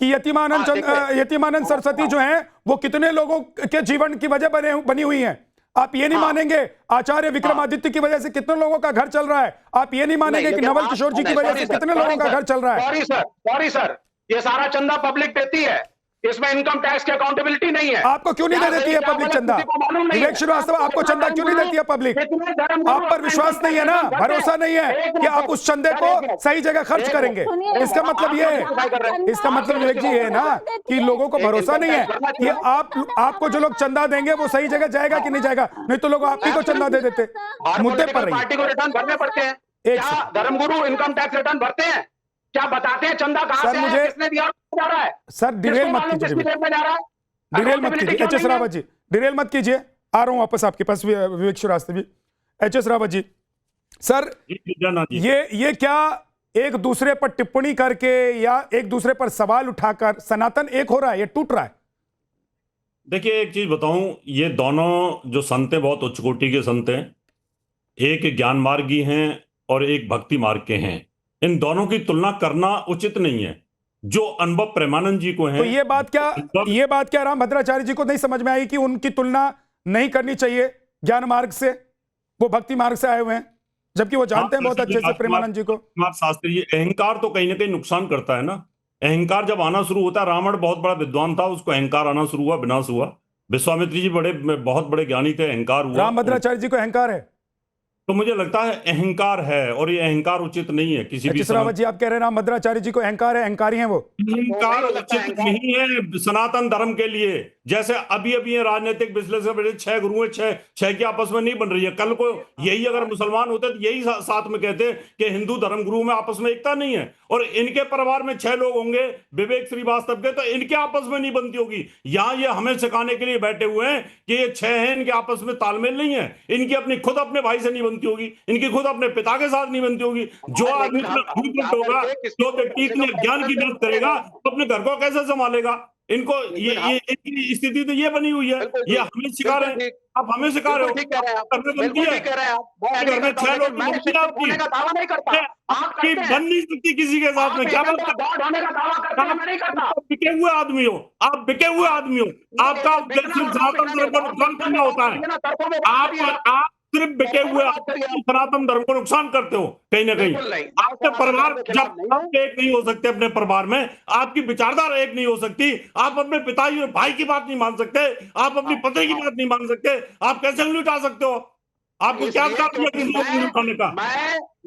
कि यतिमानंद सरस्वती जो हैं वो कितने लोगों के जीवन की वजह बनी हुई हैं। आप ये नहीं मानेंगे आचार्य विक्रमादित्य की वजह से कितने लोगों का घर चल रहा है। आप ये नहीं मानेंगे कि नवल किशोर जी की वजह से कितने लोगों का घर चल रहा है। सॉरी सर, ये सारा चंदा पब्लिक देती है, इसमें इनकम टैक्स की अकाउंटेबिलिटी नहीं है। आपको क्यों नहीं देती है पब्लिक चंदा? विवेक श्रीवास्तव, आपको चंदा क्यों नहीं देती है पब्लिक? आप पर विश्वास नहीं है ना, भरोसा नहीं है कि आप उस चंदे को सही जगह खर्च करेंगे। इसका मतलब ये है, इसका मतलब विवेक जी ये है ना कि लोगों को भरोसा नहीं है कि आपको जो लोग चंदा देंगे वो सही जगह जाएगा कि नहीं जाएगा, नहीं तो लोग आप ही को चंदा दे देते। मुद्दे पर रहिए। पार्टी को रिटर्न भरने पड़ते हैं, क्या धर्मगुरु इनकम टैक्स रिटर्न भरते हैं? क्या बताते हैं चंदा कहां से है, किसने दिया, जा रहा है? सर डिरेल मत कीजिए, डिरेल मत कीजिए। H S Rawat ji, Daryl मत कीजिए, आ रहा हूं वापस आपके पास विवेक Srivastava ji. H S Rawat ji, sir ये क्या एक दूसरे पर टिप्पणी करके या एक दूसरे पर सवाल उठाकर सनातन एक हो रहा है, ये टूट रहा है? देखिए एक चीज बताऊं, ये दोनों जो संत हैं बहुत उच्च कोटि के संत हैं, एक ज्ञान मार्गी हैं और एक भक्ति मार्ग के हैं। इन दोनों की तुलना करना उचित नहीं है। जो अनुभव प्रेमानंद जी को है, तो ये बात क्या राम भद्राचार्य जी को नहीं समझ में आई कि उनकी तुलना नहीं करनी चाहिए ज्ञान मार्ग से? वो भक्ति मार्ग से आए हुए हैं, जबकि वो जानते हैं बहुत अच्छे से प्रेमानंद जी को। शास्त्री जी, अहंकार तो कहीं ना कहीं नुकसान करता है ना। अहंकार जब आना शुरू होता है, रावण बहुत बड़ा विद्वान था, उसको अहंकार आना शुरू हुआ, विनाश हुआ। विश्वामित्र जी बहुत बड़े ज्ञानी थे, अहंकार हुआ। राम भद्राचार्य जी को अहंकार है? तो मुझे लगता है अहंकार है, और ये अहंकार उचित नहीं है किसी भी। रावत जी, आप कह रहे हैं राम भद्राचार्य जी को अहंकार है, अहंकारी हैं वो? अहंकार उचित नहीं है सनातन धर्म के लिए। जैसे अभी अभी ये राजनीतिक विश्लेषण बड़े 6 गुरु हैं, 6 की आपस में नहीं बन रही है। कल को यही अगर मुसलमान होते तो यही साथ में कहते कि हिंदू धर्म गुरु में आपस में एकता नहीं है, और इनके परिवार में 6 लोग होंगे विवेक श्रीवास्तव के, तो इनके आपस में नहीं बनती होगी। यहाँ ये हमें सिखाने के लिए बैठे हुए हैं कि ये 6 हैं, इनके आपस में तालमेल नहीं है, इनकी अपनी खुद अपने भाई से नहीं बनती होगी, इनकी खुद अपने पिता के साथ नहीं बनती होगी। जो आदमी होगा, जो व्यक्ति इतने ज्ञान की बात करेगा, तो अपने घर को कैसे संभालेगा? इनको ये इनकी स्थिति तो ये बनी हुई है, ये हमें सिखा रहे हैं, आप हमें सिखा रहे हो। ठीक कह रहे हैं आप, घर में बनती है, घर में 6 लोग बनती है आपकी, का दावा नहीं करता, आप कि करते हैं। बन नहीं सकती किसी के साथ में। क्या बात का दावा करते हैं, मैं नहीं करता। बिके हुए आदमी हो आप, बिके हुए आदमी हो। आपका उद्देश्य सनातन धर्म को नुकसान करना होता है। आप सिर्फ बिके हुए सनातन धर्म को नुकसान करते हो कहीं ना कहीं। आपके परिवार जब आप एक नहीं हो सकते, अपने परिवार में आपकी विचारधारा एक नहीं हो सकती, आप अपने पिताजी और भाई की बात नहीं मान सकते, आप अपनी पत्नी की बात नहीं मान सकते, आप कैसे उंगली उठा सकते हो? आपको क्या उठाने का?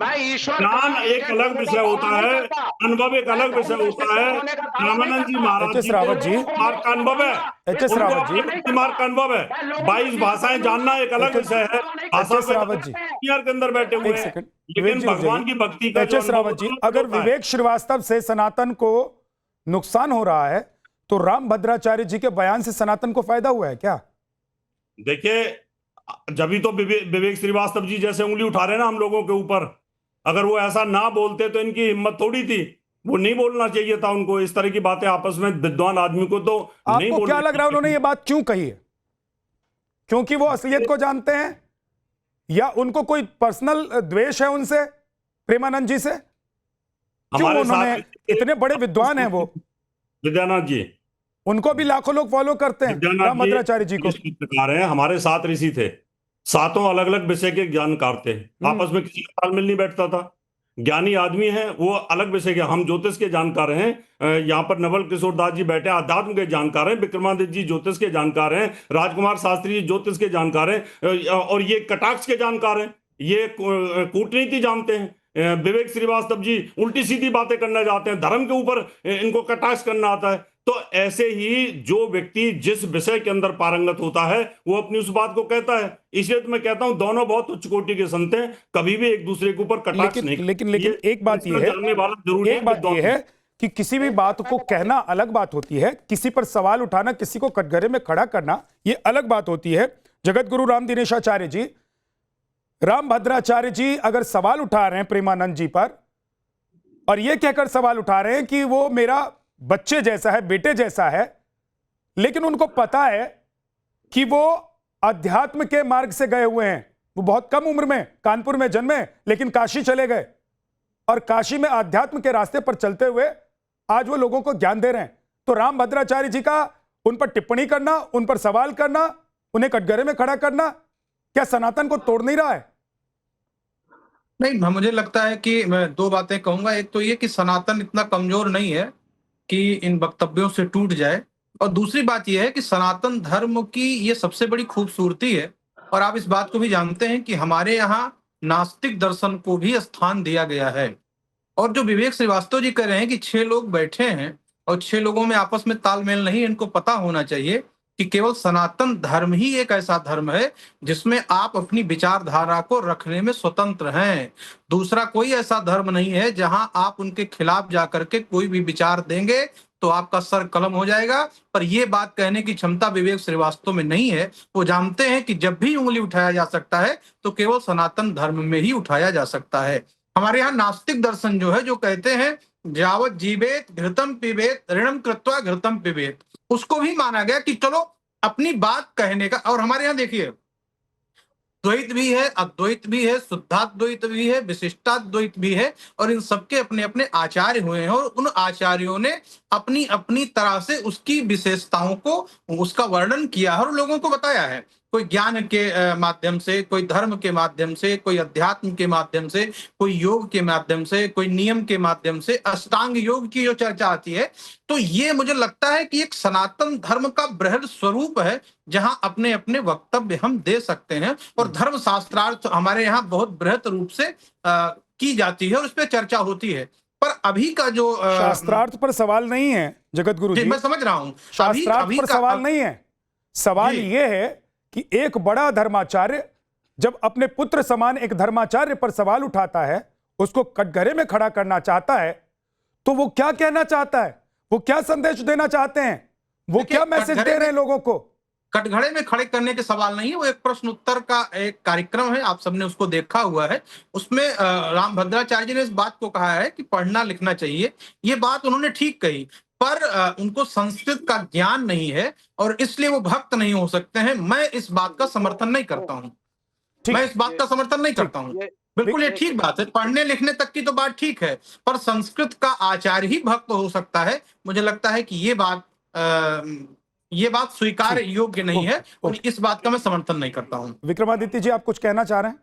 मैं ईश्वर ज्ञान एक अलग विषय होता है, अनुभव एक अलग विषय होता है। रामानंद जी महाराज एच.एस. रावत जी, मार्ग का अनुभव है, एच.एस. रावत जी, मार्ग का अनुभव है। 22 भाषाएं जानना एक अलग विषय है। एच.एस. रावत जी, के अंदर बैठे हुए हैं, लेकिन भगवान की भक्ति का एच.एस. रावत जी, अगर विवेक श्रीवास्तव से सनातन को नुकसान हो रहा है तो राम भद्राचार्य जी के बयान से सनातन को फायदा हुआ है क्या? देखिए, जब भी तो विवेक श्रीवास्तव जी जैसे उंगली उठा रहे हैं ना हम लोगों के ऊपर, अगर वो ऐसा ना बोलते तो इनकी हिम्मत थोड़ी थी, वो नहीं बोलना चाहिए था उनको इस तरह की बातें आपस में। विद्वान आदमी को तो नहीं आपको क्या लग रहा है उन्होंने ये बात क्यों कही है? क्योंकि वो असलियत को जानते हैं, या उनको कोई पर्सनल द्वेष है उनसे, प्रेमानंद जी से? क्यों उन्होंने, इतने बड़े विद्वान हैं वो, विद्यानाथ जी, उनको भी लाखों लोग फॉलो करते हैं, राम भद्राचार्य जी को। हैं हमारे 7 ऋषि थे, 7 अलग अलग विषय के ज्ञानकार थे, आपस में किसी का तालमेल नहीं बैठता था। ज्ञानी आदमी है वो अलग विषय के, हम ज्योतिष के जानकार हैं, यहाँ पर नवल किशोर दास जी बैठे अध्यात्म के जानकार हैं, विक्रमादित्य जी ज्योतिष के जानकार हैं, राजकुमार शास्त्री जी ज्योतिष के जानकार हैं, और ये कटाक्ष के जानकार हैं, ये कूटनीति जानते हैं। विवेक श्रीवास्तव जी उल्टी सीधी बातें करना चाहते हैं, धर्म के ऊपर इनको कटाक्ष करना आता है। तो ऐसे ही जो व्यक्ति जिस विषय के अंदर पारंगत होता है वो अपनी उस बात को कहता है। इसलिए तो मैं कहता हूं दोनों बहुत उच्च कोटि के संत हैं, कभी भी एक दूसरे के ऊपर कटाक्ष नहीं। लेकिन एक बात ये है कि किसी भी बात को कहना अलग बात होती है, किसी पर सवाल उठाना, किसी को कटघरे में खड़ा करना, ये अलग बात होती है। जगत गुरु राम दिनेशाचार्य जी, राम भद्राचार्य जी अगर सवाल उठा रहे हैं प्रेमानंद जी पर, और ये कहकर सवाल उठा रहे हैं कि वो मेरा बच्चे जैसा है, बेटे जैसा है, लेकिन उनको पता है कि वो अध्यात्म के मार्ग से गए हुए हैं। वो बहुत कम उम्र में कानपुर में जन्मे, लेकिन काशी चले गए, और काशी में अध्यात्म के रास्ते पर चलते हुए आज वो लोगों को ज्ञान दे रहे हैं। तो राम भद्राचार्य जी का उन पर टिप्पणी करना, उन पर सवाल करना, उन्हें कटघरे में खड़ा करना, क्या सनातन को तोड़ नहीं रहा है? नहीं, मुझे लगता है कि मैं 2 बातें कहूंगा। एक तो ये कि सनातन इतना कमजोर नहीं है कि इन वक्तव्यों से टूट जाए, और दूसरी बात यह है कि सनातन धर्म की ये सबसे बड़ी खूबसूरती है। और आप इस बात को भी जानते हैं कि हमारे यहाँ नास्तिक दर्शन को भी स्थान दिया गया है। और जो विवेक श्रीवास्तव जी कह रहे हैं कि 6 लोग बैठे हैं और 6 लोगों में आपस में तालमेल नहीं, इनको पता होना चाहिए कि केवल सनातन धर्म ही एक ऐसा धर्म है जिसमें आप अपनी विचारधारा को रखने में स्वतंत्र हैं। दूसरा कोई ऐसा धर्म नहीं है जहां आप उनके खिलाफ जाकर के कोई भी विचार देंगे तो आपका सर कलम हो जाएगा। पर यह बात कहने की क्षमता विवेक श्रीवास्तव में नहीं है। वो जानते हैं कि जब भी उंगली उठाया जा सकता है तो केवल सनातन धर्म में ही उठाया जा सकता है। हमारे यहाँ नास्तिक दर्शन जो है, जो कहते हैं जावत जीवेत घृतम पिबेत ऋणम कृत्वा घृतम पिबेत, उसको भी माना गया कि चलो अपनी बात कहने का। और हमारे यहाँ देखिए, द्वैत भी है, अद्वैत भी है, शुद्धाद्वैत भी है, विशिष्टाद्वैत भी है, और इन सबके अपने अपने आचार्य हुए हैं, और उन आचार्यों ने अपनी अपनी तरह से उसकी विशेषताओं को, उसका वर्णन किया है और लोगों को बताया है। कोई ज्ञान के माध्यम से, कोई धर्म के माध्यम से, कोई अध्यात्म के माध्यम से, कोई योग के माध्यम से, कोई नियम के माध्यम से, अष्टांग योग की जो चर्चा आती है। तो ये मुझे लगता है कि एक सनातन धर्म का बृहद स्वरूप है जहां अपने अपने वक्तव्य हम दे सकते हैं, और धर्म शास्त्रार्थ हमारे यहाँ बहुत बृहद रूप से की जाती है और उस पर चर्चा होती है। पर अभी का जो शास्त्रार्थ पर सवाल नहीं है जगत गुरु जी, मैं समझ रहा हूँ, शास्त्रार्थ पर सवाल नहीं है, सवाल ये है कि एक बड़ा धर्माचार्य जब अपने पुत्र समान एक धर्माचार्य पर सवाल उठाता है, उसको कटघरे में खड़ा करना चाहता है, तो वो क्या कहना चाहता है, वो क्या संदेश देना चाहते हैं, वो क्या मैसेज दे रहे हैं लोगों को? कटघरे में खड़े करने के सवाल नहीं है, वो एक प्रश्न उत्तर का एक कार्यक्रम है, आप सबने उसको देखा हुआ है। उसमें रामभद्राचार्य जी ने इस बात को कहा है कि पढ़ना लिखना चाहिए। ये बात उन्होंने ठीक कही, पर उनको संस्कृत का ज्ञान नहीं है और इसलिए वो भक्त नहीं हो सकते हैं। मैं इस बात का समर्थन नहीं करता हूं, मैं इस बात का समर्थन नहीं करता हूं। बिल्कुल ये ठीक बात है, पढ़ने लिखने तक की तो बात ठीक है, पर संस्कृत का आचार्य ही भक्त हो सकता है। मुझे लगता है कि ये बात स्वीकार योग्य नहीं है और इस बात का मैं समर्थन नहीं करता हूं। विक्रमादित्य जी, आप कुछ कहना चाह रहे हैं?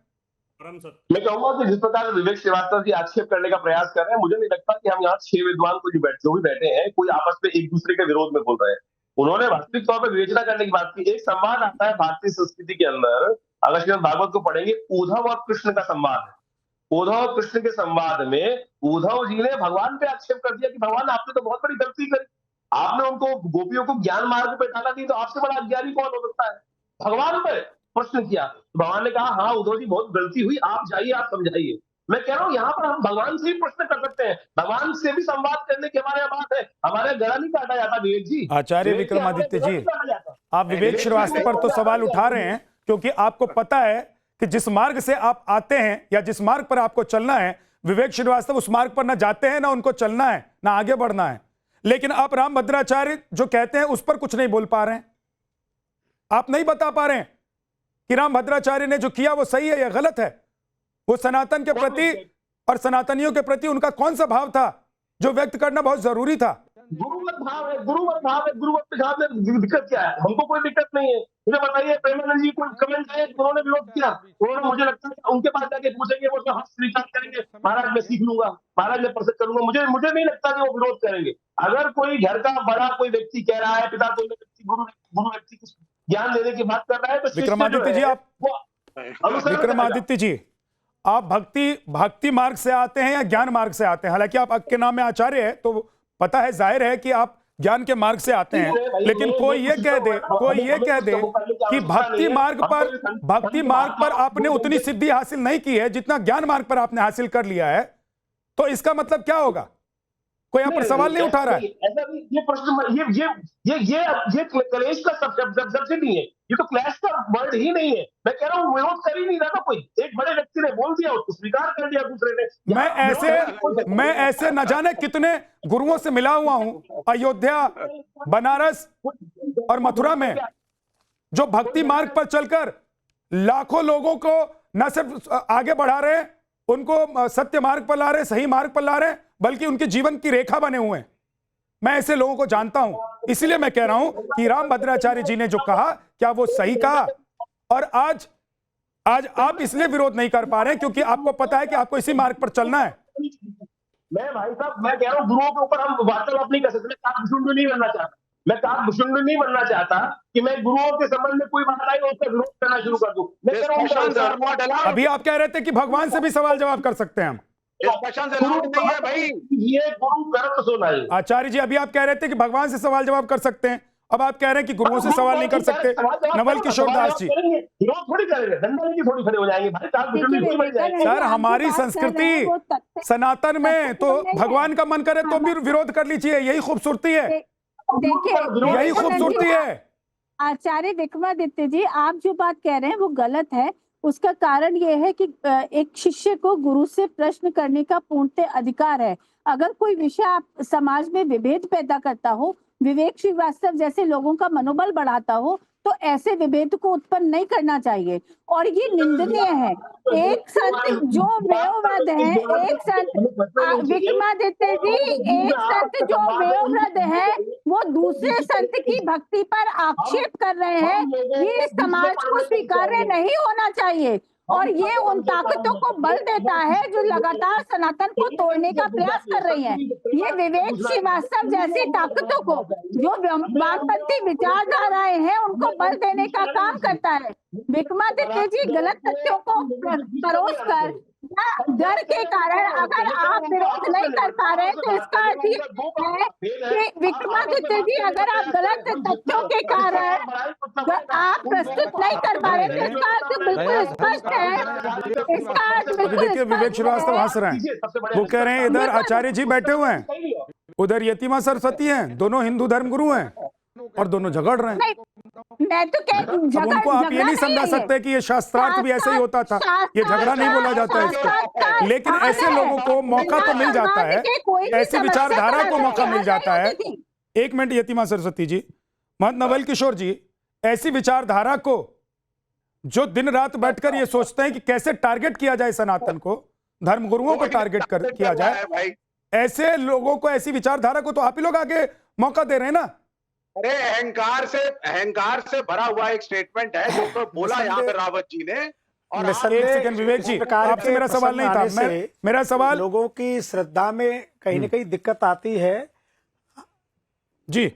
मैं कहूंगा कि जिस प्रकार विवेक श्रीवास्तव जी आक्षेप करने का प्रयास कर रहे हैं, मुझे नहीं लगता कि हम यहाँ 6 विद्वान को जो भी बैठे हैं, कोई आपस में एक दूसरे के विरोध में बोल रहे हैं। उन्होंने वास्तविक तौर पर विवेचना करने की बात की। एक संवाद आता है भारतीय संस्कृति के अंदर, अगर श्रीमद् भागवत को पढ़ेंगे, उद्धव और कृष्ण का संवाद है। उद्धव और कृष्ण के संवाद में उद्धव जी ने भगवान पे आक्षेप कर दिया कि भगवान आपने तो बहुत बड़ी गलती करी, आपने उनको गोपियों को ज्ञान मार्ग पे डाला, नहीं तो आपसे बड़ा अज्ञानी कौन हो सकता है। भगवान पे प्रश्न किया, भगवान ने कहा हाँ उद्धव जी बहुत गलती हुई, आप जाइए, आप समझाइए। मैं कह रहा हूँ यहाँ पर हम भगवान से ही प्रश्न कर सकते हैं, भगवान से भी संवाद करने की हमारे यहाँ बात है। हमारे गला नहीं काटा जाता विवेक जी। आचार्य विक्रमादित्य जी, आप विवेक श्रीवास्तव पर तो सवाल उठा रहे हैं क्योंकि आपको पता है कि जिस मार्ग से आप आते हैं या जिस मार्ग पर आपको चलना है, विवेक श्रीवास्तव उस मार्ग पर ना जाते हैं, ना उनको चलना है, ना आगे बढ़ना है। लेकिन आप रामभद्राचार्य जो कहते हैं उस पर कुछ नहीं बोल पा रहे हैं। आप नहीं बता पा रहे हैं कि रामभद्राचार्य ने जो किया वो सही है या गलत है। वो सनातन के प्रति और सनातनियों के प्रति उनका कौन सा भाव था जो व्यक्त करना बहुत जरूरी था? गुरुवत भाव है, गुरुवत भाव है, गुरुवत भाव में दिक्कत क्या है? हमको कोई दिक्कत नहीं है। मुझे बताइए, प्रेमानंद जी कोई कमेंट है, उन्होंने विरोध किया, उन्होंने, मुझे लगता है उनके पास जाके पूछेंगे, वो तो हस्त स्वीकार करेंगे, महाराज मैं सीख लूंगा, महाराज मैं प्रसन्न करूंगा। मुझे नहीं लगता कि वो विरोध करेंगे। अगर कोई घर का बड़ा कोई व्यक्ति कह रहा है, पिता तुल्य व्यक्ति, गुरु व्यक्ति को ज्ञान देने की बात कर रहा है, तो विक्रमादित्य जी, विक्रमादित्य जी, आप भक्ति मार्ग से आते हैं या ज्ञान मार्ग से आते हैं? हालांकि आप के नाम में आचार्य है तो पता है, जाहिर है कि आप ज्ञान के मार्ग से आते हैं, लेकिन कोई ये कह दे कि भक्ति मार्ग पर आपने उतनी सिद्धि हासिल नहीं की है जितना ज्ञान मार्ग पर आपने हासिल कर लिया है, तो इसका मतलब क्या होगा? कोई यहाँ पर सवाल नहीं उठा रहा है। ऐसा नहीं, ये प्रश्न ये क्लेश का सबसे नहीं है, ये तो क्लैश का वर्ड ही नहीं है। मैं कह रहा हूँ विरोध कर ही नहीं रहा था कोई, एक बड़े व्यक्ति ने बोल दिया, उसको स्वीकार कर दिया दूसरे ने। मैं ऐसे न जाने कितने गुरुओं से मिला हुआ हूं, अयोध्या, बनारस और मथुरा में, जो भक्ति मार्ग पर चलकर लाखों लोगों को न सिर्फ आगे बढ़ा रहे हैं, उनको सत्य मार्ग पर ला रहे, सही मार्ग पर ला रहे, बल्कि उनके जीवन की रेखा बने हुए हैं। मैं ऐसे लोगों को जानता हूं, इसलिए मैं कह रहा हूं कि रामभद्राचार्य जी ने जो कहा, क्या वो सही कहा? और आज आप इसलिए विरोध नहीं कर पा रहे हैं क्योंकि आपको पता है कि आपको इसी मार्ग पर चलना है। मैं भाई साहब, मैं कह रहा हूं गुरुओं के ऊपर हम वार्तालाप नहीं कर सकते। मैं काकभूषुंड नहीं बनना चाहता कि मैं गुरुओं के संबंध में कोई बात आई और उसका विरोध करना शुरू कर दूं। मैं कह रहा हूं, अभी आप कह रहे थे कि भगवान से भी सवाल जवाब कर सकते हैं हम। नहीं है भाई, ये गुरु कर्म सुना है। आचार्य जी, अभी आप कह रहे थे कि भगवान से सवाल जवाब कर सकते हैं, अब आप कह रहे हैं कि गुरुओं से सवाल नहीं कर सकते। नवल किशोर दास जी, थोड़ी करेंगे, थोड़ी खड़े हो जाएंगे। सर, हमारी संस्कृति सनातन में तो भगवान का मन करे तो भी विरोध कर लीजिए, यही खूबसूरती है, यही खूबसूरती है। आचार्य विक्रमादित्य जी, आप जो बात कह रहे हैं वो गलत है। उसका कारण ये है कि एक शिष्य को गुरु से प्रश्न करने का पूर्णतः अधिकार है। अगर कोई विषय आप समाज में विभेद पैदा करता हो, विवेक श्रीवास्तव जैसे लोगों का मनोबल बढ़ाता हो, तो ऐसे विभेद को उत्पन्न नहीं करना चाहिए और ये निंदनीय है। एक संत जो वयोवृद्ध है, एक संत विक्रमादित्य जी, एक संत जो वयोवृद्ध है, वो दूसरे संत की भक्ति पर आक्षेप कर रहे हैं, ये समाज को स्वीकार्य नहीं होना चाहिए और ये उन ताकतों को बल देता है जो लगातार सनातन को तोड़ने का प्रयास कर रही हैं। ये विवेक श्रीवास्तव जैसी ताकतों को, जो वामपंथी विचारधाराएं हैं, उनको बल देने का काम करता है। विक्रमादित्य जी गलत तथ्यों को परोस कर डर के कारण अगर आप विरोध नहीं कर पा रहे तो इसका अर्थ ये है कि विक्रमादित्य जी, अगर आप गलत तथ्यों के कारण आप प्रस्तुत नहीं कर पा रहे तो इसका अर्थ बिल्कुल स्पष्ट है। इसका अर्थ अभी बिल्कुल देखिए विवेक श्रीवास्तव हंस रहे हैं, वो कह रहे हैं इधर आचार्य जी बैठे हुए हैं, उधर यतिमा सरस्वती हैं, दोनों हिंदू धर्मगुरु हैं और दोनों झगड़ रहे हैं। मैं तो अब उनको आप ये नहीं समझा सकते कि ये शास्त्रार्थ भी ऐसे ही होता था, ये झगड़ा नहीं बोला जाता है इसको। लेकिन ऐसे लोगों को मौका तो मिल जाता है, ऐसी विचारधारा को मौका मिल जाता है। एक मिनट यतिमा सरस्वती जी, महंत नवल किशोर जी, ऐसी विचारधारा को जो दिन रात बैठकर ये सोचते हैं कि कैसे टारगेट किया जाए सनातन को, धर्मगुरुओं को टारगेट किया जाए, ऐसे लोगों को, ऐसी विचारधारा को तो आप ही लोग आगे मौका दे रहे हैं ना। अरे अहंकार से भरा हुआ एक स्टेटमेंट है जो तो बोला यहाँ पे रावत जी ने। और एक सेकंड विवेक जी, आपसे मेरा सवाल नहीं था, मेरा सवाल लोगों की श्रद्धा में कहीं न कहीं दिक्कत आती है। जी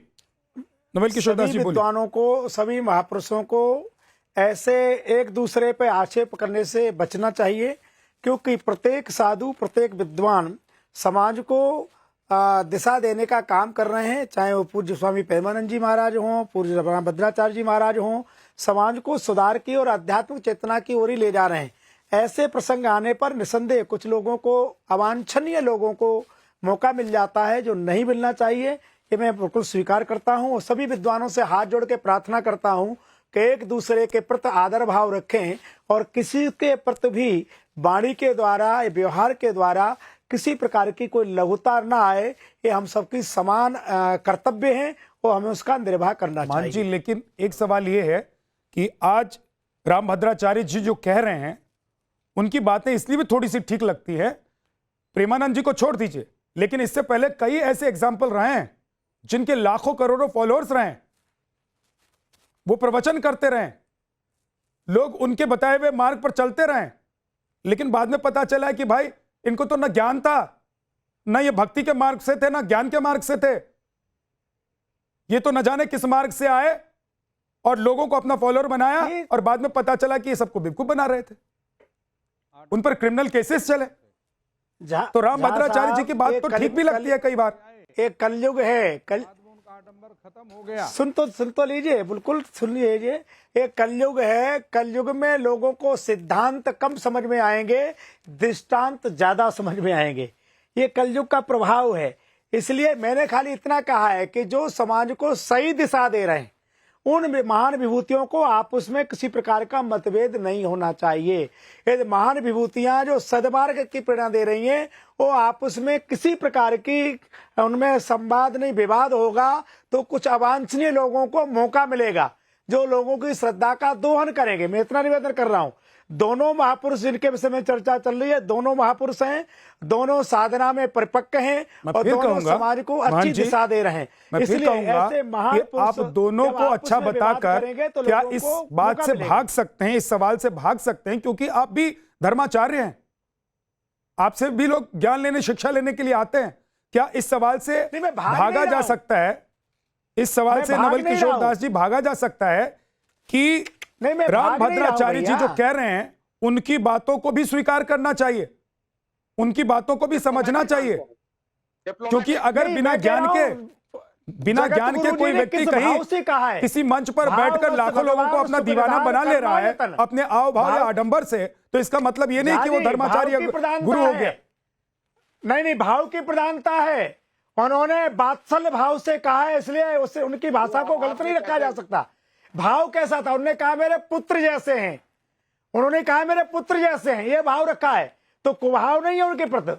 नवल किशोर दास जी बोलिए। विद्वानों को, सभी महापुरुषों को ऐसे एक दूसरे पे आक्षेप करने से बचना चाहिए, क्योंकि प्रत्येक साधु, प्रत्येक विद्वान समाज को दिशा देने का काम कर रहे हैं, चाहे वो पूज्य स्वामी प्रेमानंद जी महाराज हों, पूज्य रामभद्राचार्य जी महाराज हों, समाज को सुधार की और आध्यात्मिक चेतना की ओर ही ले जा रहे हैं। ऐसे प्रसंग आने पर निसंदेह कुछ लोगों को, अवांछनीय लोगों को मौका मिल जाता है जो नहीं मिलना चाहिए। ये मैं बिल्कुल स्वीकार करता हूँ और सभी विद्वानों से हाथ जोड़ के प्रार्थना करता हूँ कि एक दूसरे के प्रति आदर भाव रखें और किसी के प्रति भी वाणी के द्वारा, व्यवहार के द्वारा किसी प्रकार की कोई लघुता ना आए। ये हम सबकी समान कर्तव्य है और हमें उसका निर्वाह करना चाहिए। जी, लेकिन एक सवाल ये है कि आज रामभद्राचार्य जी जो कह रहे हैं उनकी बातें इसलिए भी थोड़ी सी ठीक लगती है, प्रेमानंद जी को छोड़ दीजिए, लेकिन इससे पहले कई ऐसे एग्जाम्पल रहे हैं जिनके लाखों करोड़ों फॉलोअर्स रहे, वो प्रवचन करते रहे, लोग उनके बताए हुए मार्ग पर चलते रहे, लेकिन बाद में पता चला कि भाई इनको तो न ज्ञान था, न ये भक्ति के मार्ग से थे, न ज्ञान के मार्ग से थे, ये तो न जाने किस मार्ग से आए और लोगों को अपना फॉलोअर बनाया और बाद में पता चला कि ये सबको बेवकूफ बना रहे थे, उन पर क्रिमिनल केसेस चले। तो रामभद्राचार्य जी की बात तो ठीक भी लगती है कई बार। एक कलयुग है, खत्म हो गया। सुन तो लीजिए, बिल्कुल सुन लीजिए। एक कलयुग है, कलयुग में लोगों को सिद्धांत कम समझ में आएंगे, दृष्टांत ज्यादा समझ में आएंगे। ये कलयुग का प्रभाव है। इसलिए मैंने खाली इतना कहा है कि जो समाज को सही दिशा दे रहे हैं उन महान विभूतियों को आपस में किसी प्रकार का मतभेद नहीं होना चाहिए। ये महान विभूतियां जो सद्मार्ग की प्रेरणा दे रही हैं वो आपस में किसी प्रकार की उनमें संवाद नहीं, विवाद होगा तो कुछ अवांछनीय लोगों को मौका मिलेगा जो लोगों की श्रद्धा का दोहन करेंगे। मैं इतना निवेदन कर रहा हूं, दोनों महापुरुष जिनके विषय में चर्चा चल रही है, दोनों महापुरुष हैं, दोनों साधना में परिपक्व हैं और दोनों समाज को अच्छी दिशा दे रहे हैं। इसलिए ऐसे महापुरुष आप दोनों को अच्छा बताकर क्या इस बात से भाग सकते हैं, इस सवाल से भाग सकते हैं, क्योंकि आप भी धर्माचार्य हैं, आपसे भी लोग ज्ञान लेने, शिक्षा लेने के लिए आते हैं। क्या इस सवाल से भागा जा सकता है, इस सवाल से नवल किशोर दास जी भागा जा सकता है कि रामभद्राचार्य जी जो कह रहे हैं उनकी बातों को भी स्वीकार करना चाहिए, उनकी बातों को भी समझना चाहिए, क्योंकि अगर बिना ज्ञान के कोई व्यक्ति कहीं किसी मंच पर बैठकर लाखों लोगों को अपना दीवाना बना ले रहा है अपने आव भाव या आडंबर से, तो इसका मतलब ये नहीं कि वो धर्माचार्य गुरु हो गया। नहीं, भाव की प्रधानता है। उन्होंने बात्सल्य भाव से कहा है, इसलिए उससे उनकी भाषा को गलत नहीं रखा जा सकता। भाव कैसा था? उन्होंने कहा मेरे पुत्र जैसे हैं, उन्होंने कहा मेरे पुत्र जैसे हैं, ये भाव रखा है। तो कुभाव नहीं है उनके प्रति।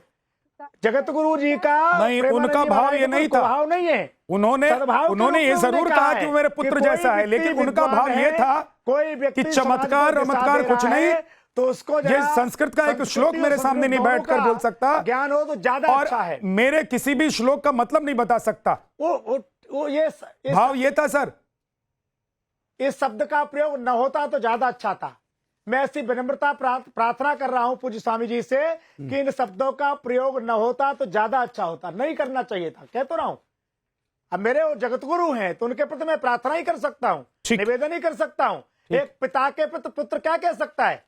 जगत गुरु जी का नहीं, उनका भाव ये नहीं था, भाव नहीं है। उन्होंने ये जरूर कहा कि वो मेरे पुत्र जैसा है, लेकिन उनका भाव ये था कोई व्यक्ति कि चमत्कार कुछ नहीं, तो उसको ये संस्कृत का एक श्लोक मेरे सामने नहीं बैठकर बोल सकता, ज्ञान हो तो ज्यादा अच्छा है, मेरे किसी भी श्लोक का मतलब नहीं बता सकता। वो ये भाव ये था सर, इस शब्द का प्रयोग न होता तो ज्यादा अच्छा था। मैं ऐसी विनम्रता प्रार्थना कर रहा हूं पूज्य स्वामी जी से कि इन शब्दों का प्रयोग न होता तो ज्यादा अच्छा होता, नहीं करना चाहिए था। कह तो रहा हूं, अब मेरे वो जगत गुरु हैं तो उनके प्रति मैं प्रार्थना ही कर सकता हूं, निवेदन ही कर सकता हूं। एक पिता के प्रति पुत्र क्या कह सकता है?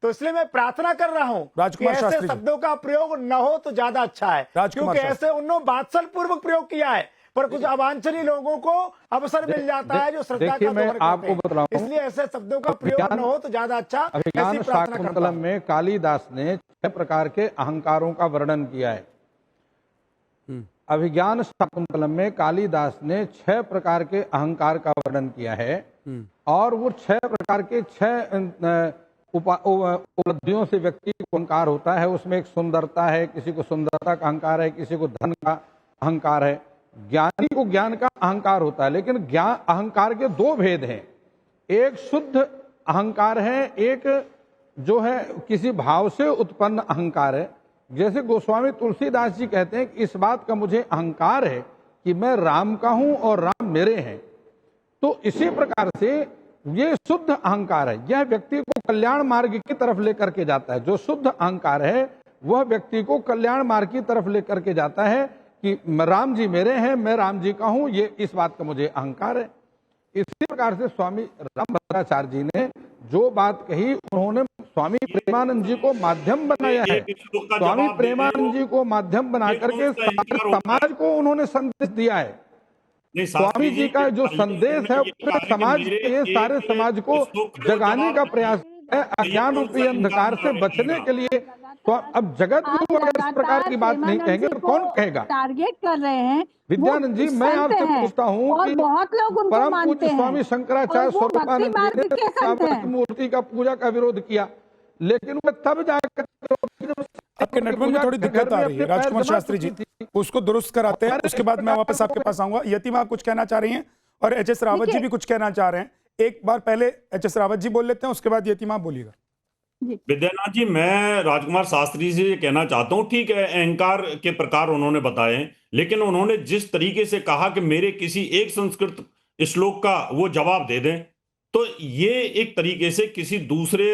तो इसलिए मैं प्रार्थना कर रहा हूं कि राजकुमार ऐसे शास्त्री जी। शब्दों का प्रयोग न हो तो ज्यादा अच्छा है, राजकुमार क्योंकि शास्त्री। ऐसे उन्होंने बात्सल पूर्वक प्रयोग किया है, पर कुछ अवांछनीय लोगों को अवसर मिल जाता है जो श्रद्धा देखिए, का मैं दोहन करते आपको हैं। बतलाऊं, इसलिए ऐसे शब्दों का प्रयोग न हो तो ज्यादा अच्छा, अभिज्ञान ऐसी प्रार्थना करता शाकुंतलम हूं। में कालिदास ने 6 प्रकार के अहंकारों का वर्णन किया है। अभिज्ञान शाकुंतलम में कालिदास ने 6 प्रकार के अहंकार का वर्णन किया है, और वो 6 प्रकार के 6 उपलब्धियों से व्यक्ति को अहंकार होता है। उसमें एक सुंदरता है, किसी को सुंदरता का अहंकार है, किसी को धन का अहंकार है। ज्ञानी को ज्ञान का अहंकार होता है, लेकिन ज्ञान अहंकार के 2 भेद हैं। एक शुद्ध अहंकार है, एक जो है किसी भाव से उत्पन्न अहंकार है। जैसे गोस्वामी तुलसीदास जी कहते हैं कि इस बात का मुझे अहंकार है कि मैं राम का हूं और राम मेरे हैं। तो इसी प्रकार से ये शुद्ध अहंकार है, यह व्यक्ति को कल्याण मार्ग की तरफ लेकर के जाता है। जो शुद्ध अहंकार है वह व्यक्ति को कल्याण मार्ग की तरफ लेकर के जाता है कि राम जी मेरे हैं, मैं राम जी का हूं, ये इस बात का मुझे अहंकार है। इसी प्रकार से स्वामी रामभद्राचार्य जी ने जो बात कही, उन्होंने स्वामी प्रेमानंद जी को माध्यम बनाया है। स्वामी प्रेमानंद जी को माध्यम बना करके सारे समाज को उन्होंने संदेश दिया है। स्वामी जी का जो संदेश है पूरे समाज के, सारे समाज को जगाने का प्रयास है, अज्ञान रूपी अंधकार से बचने के लिए। तो अब जगत गुरु अगर इस प्रकार की बात नहीं कहेंगे तो कौन कहेगा? टारगेट कर रहे हैं विद्यानंद जी, मैं आपसे पूछता हूँ कि बहुत लोग उनको परम मानते पूज्य हैं स्वामी शंकराचार्य और वो भक्ति स्वरूपानंद मार्ग जी के ने संत स्थापना हैं। की मूर्ति का पूजा का विरोध किया, लेकिन वह तब जाकर आपके नेटवर्क में थोड़ी दिक्कत आ रही है राजकुमार शास्त्री जी, उसको दुरुस्त कराते हैं, उसके बाद मैं वापस आपके पास आऊंगा। यतिमा कुछ कहना चाह रही हैं और एच.एस. रावत जी भी कुछ कहना चाह रहे हैं। एक बार पहले एच.एस. रावत जी बोल लेते हैं, उसके बाद यतिमा बोलिएगा। विद्यानाथ जी, मैं राजकुमार शास्त्री जी से कहना चाहता हूँ, ठीक है अहंकार के प्रकार उन्होंने बताए, लेकिन उन्होंने जिस तरीके से कहा कि मेरे किसी एक संस्कृत श्लोक का वो जवाब दे दें, तो ये एक तरीके से किसी दूसरे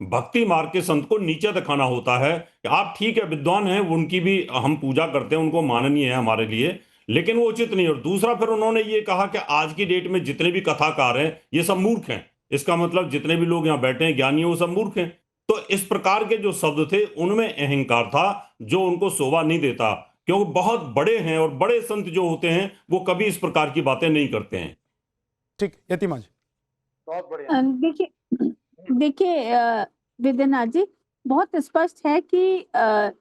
भक्ति मार्ग के संत को नीचे दिखाना होता है। आप ठीक है विद्वान हैं, उनकी भी हम पूजा करते हैं, उनको माननीय है हमारे लिए, लेकिन वो उचित नहीं। और दूसरा फिर उन्होंने ये कहा कि आज की डेट में जितने भी कथाकार हैं ये सब मूर्ख हैं। इसका मतलब जितने भी लोग यहाँ बैठे हैं ज्ञानी हैं वो सब मूर्ख हैं। तो इस प्रकार के जो शब्द थे उनमें अहंकार था जो उनको शोभा नहीं देता, क्योंकि बहुत बड़े हैं और बड़े संत जो होते हैं वो कभी इस प्रकार की बातें नहीं करते हैं। ठीक, यतिमा जी। बहुत बढ़िया। देखिए विद्यानाथ जी, बहुत स्पष्ट है कि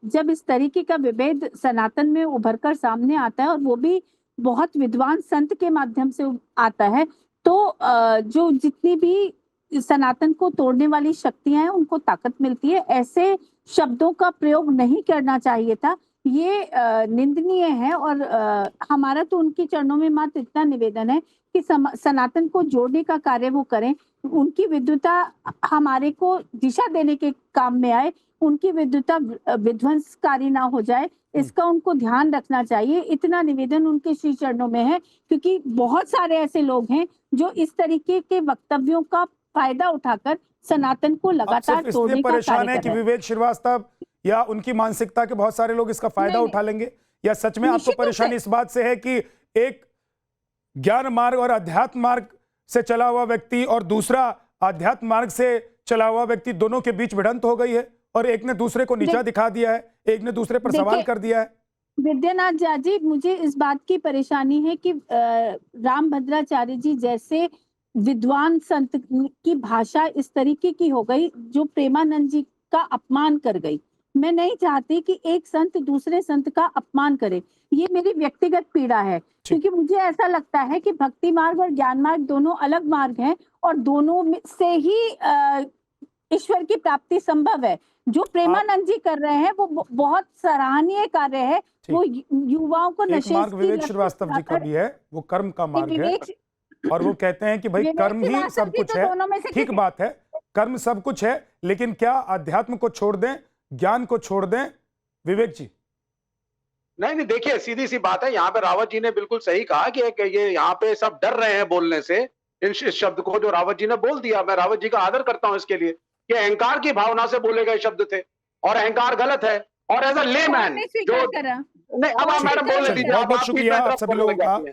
जब इस तरीके का विभेद सनातन में उभर कर सामने आता है और वो भी बहुत विद्वान संत के माध्यम से आता है, तो जो जितनी भी सनातन को तोड़ने वाली शक्तियां हैं उनको ताकत मिलती है। ऐसे शब्दों का प्रयोग नहीं करना चाहिए था, ये निंदनीय है। और हमारा तो उनके चरणों में मात्र इतना निवेदन है कि सनातन को जोड़ने का कार्य वो करें, उनकी विद्वता हमारे को दिशा देने के काम में आए, उनकी विद्वता विध्वंसकारी ना हो जाए, इसका उनको ध्यान रखना चाहिए। इतना निवेदन उनके श्री चरणों में है, क्योंकि बहुत सारे ऐसे लोग हैं जो इस तरीके के वक्तव्यों का फायदा उठाकर सनातन को लगातार तोड़ने का परेशान कार्य है कर कि रहे हैं। विवेक श्रीवास्तव या उनकी मानसिकता के बहुत सारे लोग इसका फायदा उठा लेंगे, या सच में आपको परेशानी इस बात से है कि एक ज्ञान मार्ग और अध्यात्म मार्ग से चला हुआ व्यक्ति और दूसरा आध्यात्म मार्ग से चला हुआ व्यक्ति, दोनों के बीच भिड़ंत हो गई है और एक ने दूसरे को नीचा दिखा दिया है, एक ने दूसरे पर सवाल कर दिया है? विद्यानाथ जी, मुझे इस बात की परेशानी है कि रामभद्राचार्य जी जैसे विद्वान संत की भाषा इस तरीके की हो गई जो प्रेमानंद जी का अपमान कर गई। मैं नहीं चाहती कि एक संत दूसरे संत का अपमान करे, ये मेरी व्यक्तिगत पीड़ा है, क्योंकि मुझे ऐसा लगता है कि भक्ति मार्ग और ज्ञान मार्ग दोनों अलग मार्ग हैं और दोनों से ही ईश्वर की प्राप्ति संभव है। जो प्रेमानंद जी कर रहे हैं वो बहुत सराहनीय कार्य है। वो युवाओं को नशे मार्ग विवेक श्रीवास्तव जी का भी है, वो कर्म का मार्ग है, और वो कहते हैं कि भाई कर्म ही सब कुछ है। ठीक बात है, कर्म सब कुछ है, लेकिन क्या अध्यात्म को छोड़ दें, ज्ञान को छोड़ दें? विवेक जी। नहीं, देखिए सीधी सी बात है, यहाँ पे रावत जी ने बिल्कुल सही कहा कि ये यहाँ पे सब डर रहे हैं बोलने से। इस शब्द को जो रावत जी ने बोल दिया, मैं रावत जी का आदर करता हूं इसके लिए, कि अहंकार की भावना से बोले गए शब्द थे और अहंकार गलत है। और एज अ लेमैन जो नहीं, अब आप मैडम बोलने दीजिए। बहुत बहुत शुक्रिया आप सभी लोगों का।